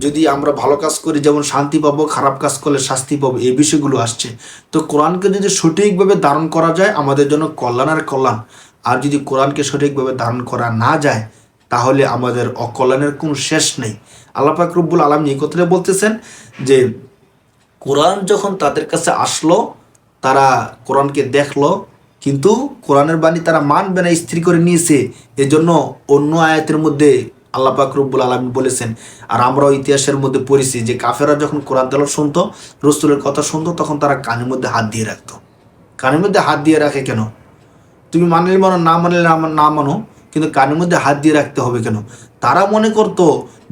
[SPEAKER 1] যদি আমরা ভালো কাজ করি যেমন শান্তি পাবো, খারাপ কাজ করলে শাস্তি পাবো, এই বিষয়গুলো আসছে। তো কোরআনকে যদি সঠিকভাবে ধারণ করা যায় আমাদের জন্য কল্যাণ আর কল্যাণ, আর যদি কোরআনকে সঠিকভাবে ধারণ করা না যায় তাহলে আমাদের অকল্যাণের কোনো শেষ নেই। আল্লাহ পাক রব্বুল আলামিন এই কথাটা বলতেছেন যে কোরআন যখন তাদের কাছে আসলো, তারা কোরআনকে দেখলো, কিন্তু কোরআনের বাণী তারা মানবে না, স্থির করে নিয়েছে। এজন্য অন্য আয়াতের মধ্যে আল্লাহ পাক রব্বুল আলামিন বলেছেন, আর আমরাও ইতিহাসের মধ্যে পড়েছি যে কাফেররা যখন কোরআন তেলাওয়াত শুনতো, রাসূলের কথা শুনতো, তখন তারা কানের মধ্যে হাত দিয়ে রাখতো। কানের মধ্যে হাত দিয়ে রাখে কেন? তুমি মানলে মানো, না মানলে না মানো, কিন্তু কানের মধ্যে হাত দিয়ে রাখতে হবে কেন? তারা মনে করতো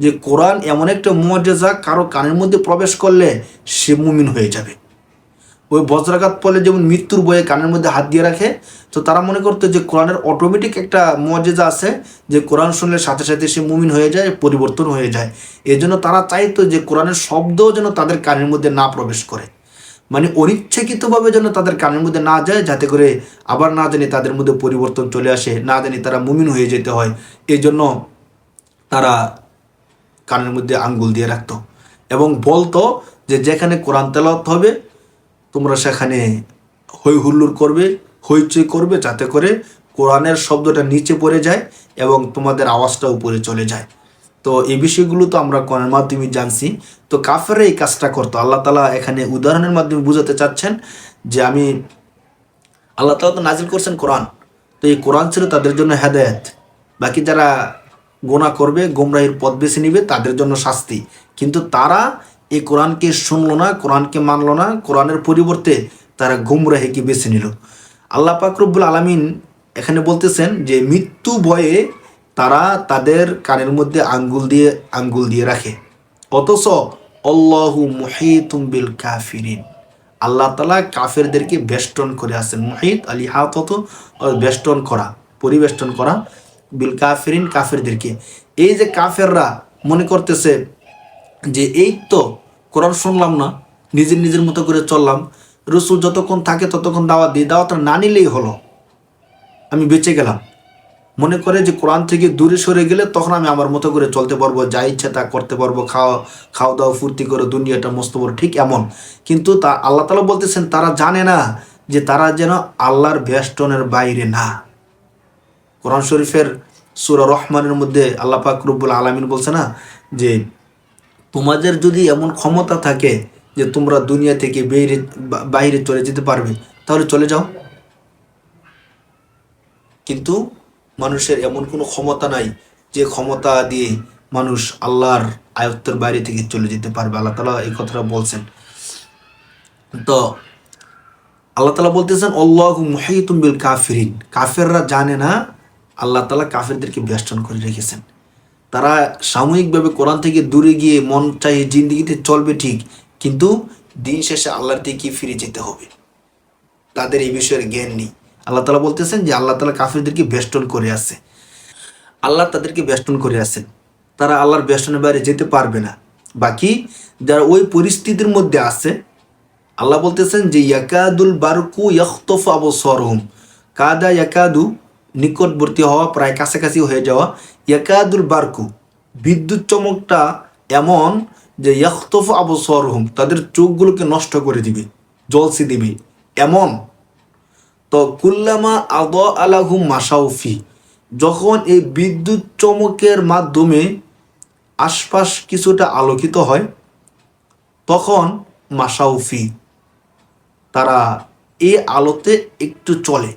[SPEAKER 1] যে কোরআন এমন একটা মুআজিজা, কারো কানের মধ্যে প্রবেশ করলে সে মুমিন হয়ে যাবে। ওই বজ্রাঘাত পড়লে যেমন মৃত্যুর ভয়ে কানের মধ্যে হাত দিয়ে রাখে, তো তারা মনে করতো যে কোরআনের অটোমেটিক একটা মুআজিজা আছে, যে কোরআন শুনলে সাথে সাথে সে মুমিন হয়ে যায়, পরিবর্তন হয়ে যায়। এই জন্য তারা চাইতো যে কোরআনের শব্দও যেন তাদের কানের মধ্যে না প্রবেশ করে, মানে অনিচ্ছাকৃতভাবে যেন তাদের কানের মধ্যে না যায়, যাতে করে আবার না জানি তাদের মধ্যে পরিবর্তন চলে আসে, না জানি তারা মুমিন হয়ে যেতে হয়। এই জন্য তারা কানের মধ্যে আঙ্গুল দিয়ে রাখতো এবং বলতো যে যেখানে কোরআন তেলাওয়াত হবে তোমরা সেখানে হই হুল্লোড় করবে, হইচই করবে, যাতে করে কোরআনের শব্দটা নিচে পড়ে যায় এবং তোমাদের আওয়াজটা উপরে চলে যায়। তো এই বিষয়গুলো তো আমরা কোরআনের মাধ্যমে জানছি। তো কাফেররা এই কাজটা করতো। আল্লাহ তাআলা এখানে উদাহরণের মাধ্যমে বুঝাতে চাচ্ছেন যে আল্লাহ তাআলা তো নাজিল করছেন কোরআন, তো এই কোরআন ছিল তাদের জন্য হেদায়েত। বাকি যারা গোনা করবে, গোমরাহির পথ বেছে নিবে, তাদের জন্য শাস্তি। কিন্তু তারা এই কোরআনকে শুনলো না, কোরআনকে মানলো না, কোরআনের পরিবর্তে তারা গোমরাহিকে বেছে নিল। আল্লাহ পাক রব্বুল আলামিন এখানে বলতেছেন যে মৃত্যু ভয়ে তারা তাদের কানের মধ্যে আঙ্গুল দিয়ে রাখে, অথচ আল্লাহু মুহীতুম বিল কাফিরিন, আল্লাহ তাআলা কাফেরদেরকে বেষ্টন করে আছেন। মুহীত আল ইহাতাত, বেষ্টন করা, পরিবেষ্টন করা, বিল কাফিরিন, কাফেরদেরকে। এই যে কাফেররা মনে করতেছে যে এই তো কোরআন শুনলাম না, নিজের মতো করে চললাম, রাসূল যতক্ষণ থাকে ততক্ষণ দাওয়াত দিই, দাওয়াতটা না নিলেই হলো, আমি বেঁচে গেলাম। মনে করে যে কোরআন থেকে দূরে সরে গেলে তখন আমি আমার মতো করে চলতে পারবো, যা ইচ্ছা তা করতে পারবো, খাওয়া দাওয়া ফুর্তি করে দুনিয়াটা মস্ত বড়, ঠিক এমন। কিন্তু তা আল্লাহ তাআলা বলতেছেন তারা জানে না যে তারা যেন আল্লাহর বেষ্টনের বাইরে না। কোরআন শরীফের সূরা রহমানের মধ্যে আল্লাহ পাক রব্বুল আলামিন বলছে না যে তোমাদের যদি এমন ক্ষমতা থাকে যে তোমরা দুনিয়া থেকে বাইরে চলে যেতে পারবে, তাহলে চলে যাও। কিন্তু মানুষের এমন কোনো ক্ষমতা নাই যে ক্ষমতা দিয়ে মানুষ আল্লাহর আয়ত্তের বাইরে থেকে চলে যেতে পারবে। আল্লাহ তাআলা এই কথাটা বলছেন। তো আল্লাহ তাআলা বলতেছেন আল্লাহু মুহীতুম বিল কাফিরিন, কাফেররা জানে না আল্লাহ তাআলা কাফেরদেরকে বেষ্টন করে রেখেছেন। তারা সাময়িকভাবে কোরআন থেকে দূরে গিয়ে মন চাই জিন্দিগিতে চলবে ঠিক, কিন্তু দিন শেষে আল্লাহর দিকে ফিরে যেতে হবে। তাদের এই বিষয়ের জ্ঞান নেই। আল্লাহ তালা বলতেছেন যে আল্লাহ তালা কাফিরদেরকে বেষ্টন করে আছে, আল্লাহ তাদেরকে বেষ্টন করে আছেন, তারা আল্লাহর বেষ্টনের বাইরে যেতে পারবে না। বাকি যারা ওই পরিস্থিতির মধ্যে আছে, আল্লাহ বলতেছেন যে ইয়াকাদুল বারকু ইয়াখতফু আবসারহুম, কাদা ইয়াকাদু নিকটবর্তী হওয়া, প্রায় কাছাকাছি হয়ে যাওয়া। ইয়াকাদুল বারকু বিদ্যুৎ চমকটা এমন যে ইয়াখতফু আবসারহুম তাদের চোখগুলোকে নষ্ট করে দিবে, জলসে দিবে এমন। তো কুল্লামা আদ আলাহুম মাসাউফি, যখন এই বিদ্যুৎ চমকের মাধ্যমে আশপাশ কিছুটা আলোকিত হয়, তখন মাসাউফি তারা এই আলোতে একটু চলে।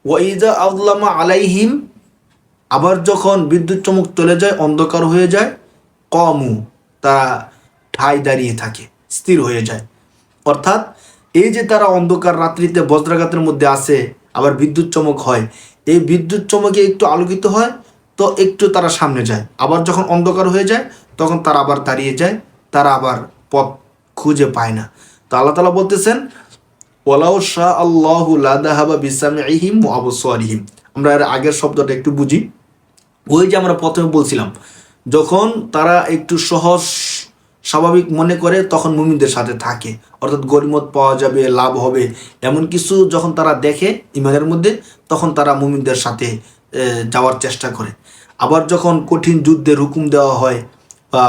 [SPEAKER 1] ওয়াইদা আযলামা আলাইহিম, আবার যখন বিদ্যুৎ চমক চলে যায়, অন্ধকার হয়ে যায়, কমু তারা ঠায় দাঁড়িয়ে থাকে, স্থির হয়ে যায়। অর্থাৎ এই যে তারা অন্ধকার রাত্রিতে বজ্রাঘাতের মধ্যে আসে, আবার বিদ্যুৎ চমক হয়, এই বিদ্যুৎ চমকে একটু আলোকিত হয় তো একটু তারা সামনে যায়, আবার যখন অন্ধকার হয়ে যায় তখন তারা আবার দাঁড়িয়ে যায়, তারা আবার পথ খুঁজে পায় না। তো আল্লাহ তাআলা বলতেছেন ওয়ালাউ শা আল্লাহু লাযাহাবা বিসামিহিম ওয়া আবসারিহিম। আমরা এর আগের শব্দটা একটু বুঝি। ওই যে আমরা প্রথমে বলছিলাম, যখন তারা একটু সহজ স্বাভাবিক মনে করে তখন মুমিনদের সাথে থাকে, অর্থাৎ গনিমত পাওয়া যাবে, লাভ হবে, এমন কিছু যখন তারা দেখে ইমানের মধ্যে, তখন তারা মুমিনদের সাথে যাওয়ার চেষ্টা করে। আবার যখন কঠিন যুদ্ধের হুকুম দেওয়া হয় বা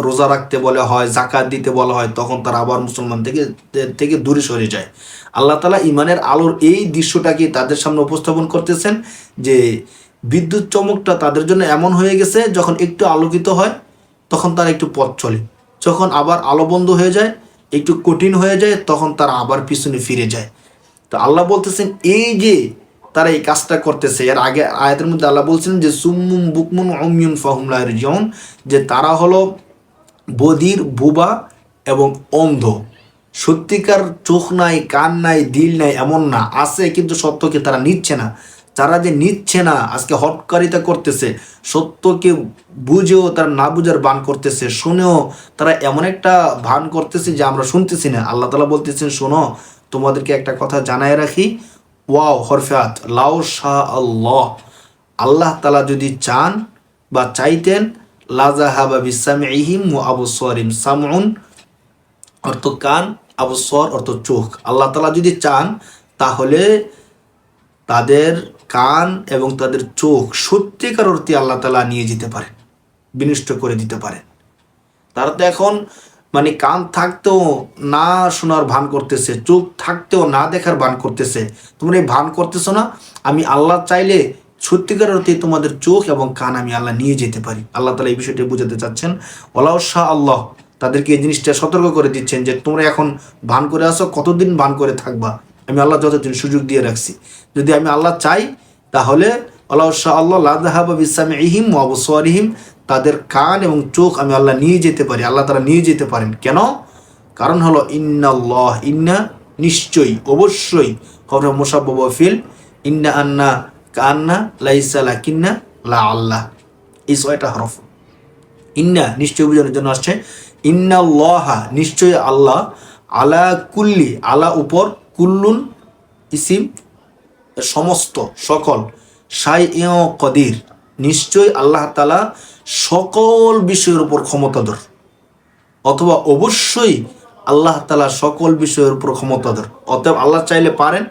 [SPEAKER 1] রোজা রাখতে বলা হয়, জাকাত দিতে বলা হয়, তখন তারা আবার মুসলমান থেকে দূরে সরে যায়। আল্লাহ তাআলা ইমানের আলোর এই দৃশ্যটাকে তাদের সামনে উপস্থাপন করতেছেন যে বিদ্যুৎ চমকটা তাদের জন্য এমন হয়ে গেছে, যখন একটু আলোকিত হয় তখন তারা একটু পথ চলে, যখন আবার আলো বন্ধ হয়ে যায়, একটু কঠিন হয়ে যায়, তখন তারা আবার পিছনে ফিরে যায়। তো আল্লাহ বলতেছেন এই যে তারা এই কাজটা করতেছে, এর আগে আয়াতের মধ্যে আল্লাহ বলছিলেন যে সুম্মুম বুকমুন উমিয়ুন ফাহুম লা ইয়ারজিউন, যে তারা হলো বধির, বোবা এবং অন্ধ। সত্যিকার চোখ নাই, কান নাই, দিল নাই এমন না, আছে কিন্তু সত্যকে তারা নিচ্ছে না। যারা যে নিচ্ছে না, আজকে হটকারিতা করতেছে, সত্যকে বুঝেও তারা না বুঝার ভান করতেছে, শুনেও তারা এমন একটা ভান করতেছে যে আমরা শুনতেছি না। আল্লাহ তাআলা বলতেছেন শোনো, তোমাদেরকে একটা কথা জানায় রাখি, ওয়াও হরফাত লাউ শাহ আল্লাহ, আল্লাহ তাআলা যদি চান বা চাইতেন, লাযাহাবা বিসামিহিম ওয়া আবসারিহিম, সামউন অর্থ কান, আবসার অর্থ চোখ। আল্লাহ তাআলা যদি চান তাহলে তাদের কান এবং তাদের চোখ সত্যিকার অর্থে আল্লাহ তাআলা নিয়ে যেতে পারেন, বিনষ্ট করে দিতে পারেন। তারা তো এখন মানে কান থাকতেও না শোনার ভান করতেছে, চোখ থাকতেও না দেখার ভান করতেছে। তোমরা এই ভান করতেছো না, আমি আল্লাহ চাইলে সত্যিকার অর্থে তোমাদের চোখ এবং কান আমি আল্লাহ নিয়ে যেতে পারি। আল্লাহ তাআলা এই বিষয়টি বোঝাতে চাচ্ছেন। ওয়ালাউ শাহ আল্লাহ, তাদেরকে এই জিনিসটা সতর্ক করে দিচ্ছেন যে তোমরা এখন ভান করে আসো, কতদিন ভান করে থাকবা, আমি আল্লাহ যতদিন সুযোগ দিয়ে রাখছি। যদি আমি আল্লাহ চাই তাহলে ওয়ালাউ শাহ আল্লাহ লাযাহাবা বিসামিহিম ওয়া আবসারিহিম, তাদের কান এবং চোখ আমি আল্লাহ নিয়ে যেতে পারি, আল্লাহ তারা নিয়ে যেতে পারেন। কেন? কারণ হলো ইন্নাল্লাহ, ইন্না নিশ্চয়ই, অবশ্যই, হবে মুসাব্বাব ফিল, ইন্না আন্না কান্না, লাইসা লাকিন্না, লা আল্লাহ, এই ছয়টা হরফ ইন্না নিশ্চয় বোঝানোর জন্য আসছে। ইন্নাল্লাহা নিশ্চয় আল্লাহ, আলা কুল্লি আলা উপর, কুল্লুন ইসিম সমস্ত সকল, শাইইন কদির নিশ্চয় আল্লাহ তাআলা সকল বিষয়ের উপর ক্ষমতাধর, অথবা অবশ্যই আল্লাহ তাআলা সকল বিষয়ের উপর ক্ষমতাধর। অতএব আল্লাহ চাইলে পারেন,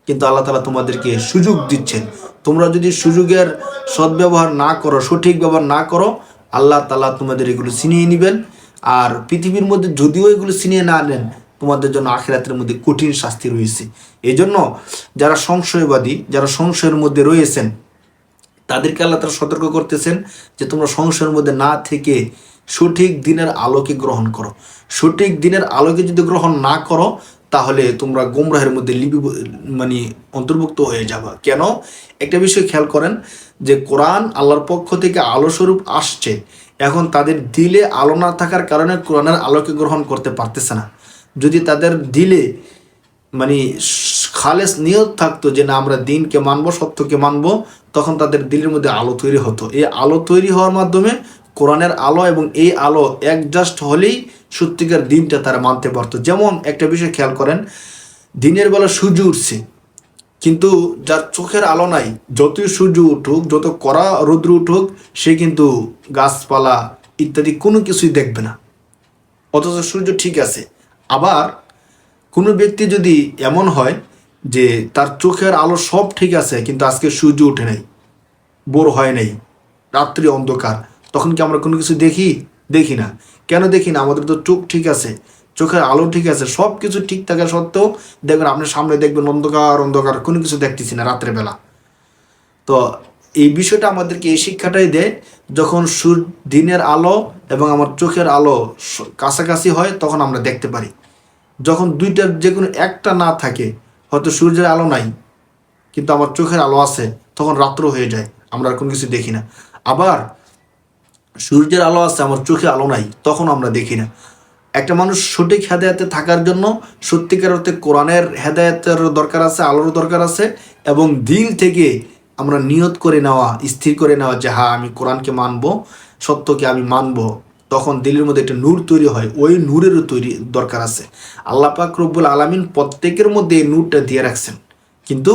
[SPEAKER 1] কিন্তু আল্লাহ তাআলা তোমাদেরকে সুযোগ দিচ্ছেন। তোমরা যদি সুযোগের সদ্ব্যবহার না করো, সঠিক ব্যবহার না করো, আল্লাহ তাআলা তোমাদের এগুলো ছিনিয়ে নেবেন। আর পৃথিবীর মধ্যে যদিও এগুলো ছিনিয়ে না নেন, তোমাদের জন্য আখিরাতের মধ্যে কঠিন শাস্তি রয়েছে। এই জন্য যারা সংশয়বাদী, যারা সংশয়ের মধ্যে রয়েছেন, তাদেরকে আল্লাহ তাআলা সতর্ক করতেছেন যে তোমরা সংশয়ের মধ্যে না থেকে সঠিক দিনের আলোকে গ্রহণ করো। সঠিক দিনের আলোকে যদি গ্রহণ না করো, তাহলে তোমরা গোমরাহের মধ্যে মানে অন্তর্ভুক্ত হয়ে যাবা। কেন? একটা বিষয় খেয়াল করেন যে কোরআন আল্লাহর পক্ষ থেকে আলো স্বরূপ আসছে, এখন তাদের দিলে আলো না থাকার কারণে কোরআনের আলোকে গ্রহণ করতে পারতেছে না। যদি তাদের দিলে মানে খালেস নিয়ত থাকতো যে না আমরা দিনকে মানবো, সত্যকে মানবো, তখন তাদের দিলের মধ্যে আলো তৈরি হতো। এই আলো তৈরি হওয়ার মাধ্যমে কোরআনের আলো এবং এই আলো অ্যাডজাস্ট হলেই সত্যিকার দিনটা তারা মানতে পারতো। যেমন একটা বিষয় খেয়াল করেন, দিনের বেলা সূর্য উঠছে, কিন্তু যার চোখের আলো নাই, যতই সূর্য উঠুক, যত কড়া রৌদ্র উঠুক, সে কিন্তু গাছপালা ইত্যাদি কোনো কিছুই দেখবে না, অথচ সূর্য ঠিক আছে। আবার কোনো ব্যক্তি যদি এমন হয় যে তার চোখের আলো সব ঠিক আছে, কিন্তু আজকে সূর্য উঠে নাই, ভোর হয় নাই, রাত্রি অন্ধকার, তখন কি আমরা কোনো কিছু দেখি না? কেন দেখি না? আমাদের তো চোখ ঠিক আছে, চোখের আলো ঠিক আছে, সব কিছু ঠিক থাকা সত্ত্বেও দেখবেন আপনার সামনে দেখবেন অন্ধকার অন্ধকার, কোনো কিছু দেখতেছি না রাত্রেবেলা। তো এই বিষয়টা আমাদেরকে এই শিক্ষাটাই দেয়, যখন দিনের আলো এবং আমার চোখের আলো কাছাকাছি হয় তখন আমরা দেখতে পারি। যখন দুইটার যে কোনো একটা না থাকে, হয়তো সূর্যের আলো নাই কিন্তু আমার চোখের আলো আছে, তখন রাত্র হয়ে যায়, আমরা আর কোনো কিছু দেখি না। আবার সূর্যের আলো আছে, আমার চোখে আলো নাই, তখন আমরা দেখি না। একটা মানুষ সঠিক হেদায়েতে থাকার জন্য সত্যিকার অর্থে কোরআনের হেদায়েতের দরকার আছে, আলোর দরকার আছে, এবং দিল থেকে আমরা নিয়ত করে নেওয়া, স্থির করে নেওয়া যে হ্যাঁ আমি কোরআনকে মানবো, সত্যকে আমি মানবো। তখন দিলের মধ্যে একটা নূর তৈরি হয়, ওই নূরেরও তৈরি দরকার আছে। আল্লাহ পাক রব্বুল আলামিন প্রত্যেকের মধ্যে এই নূরটা দিয়ে রাখছেন, কিন্তু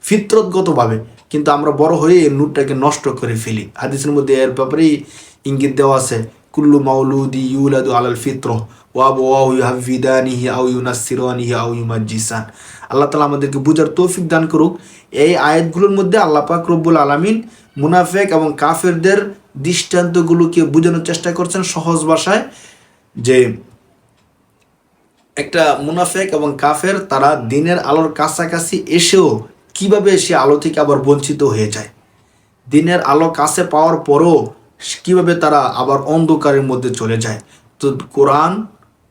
[SPEAKER 1] ফিতরতগতভাবে। কিন্তু আমরা বড় হয়ে এই নূরটাকে নষ্ট করে ফেলি। হাদিসের মধ্যে এর ব্যাপারেই ইঙ্গিত দেওয়া আছে, কুল্লু মাউলুদি ইউলাদু আলাল ফিত্র ওয়া আবওয়াহু ইউহাফিদানিহি আও ইউনাসসিরানিহি আও ইউমাজ্জিসান। আল্লাহ তাআলা আমাদেরকে বুঝার তৌফিক দান করুক। এই আয়াতগুলোর মধ্যে আল্লাহ পাক রব্বুল আলামিন মুনাফিক এবং কাফেরদের দৃষ্টান্তগুলোকে বোঝানোর চেষ্টা করছেন সহজ ভাষায়, যে একটা মুনাফিক এবং কাফের তারা দিনের আলোর কাছাকাছি এসেও কিভাবে সে আলো থেকে আবার বঞ্চিত হয়ে যায়, দিনের আলো কাছে পাওয়ার পরও কিভাবে তারা আবার অন্ধকারের মধ্যে চলে যায়। তো কোরআন,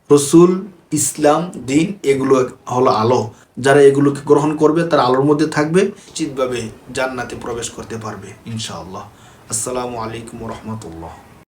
[SPEAKER 1] রসুল, ইসলাম, দিন এগুলো হলো আলো। যারা এগুলোকে গ্রহণ করবে তারা আলোর মধ্যে থাকবে, নিশ্চিতভাবে জান্নাতে প্রবেশ করতে পারবে ইনশাআল্লাহ। আসসালামু আলাইকুম ওয়া রাহমাতুল্লাহ।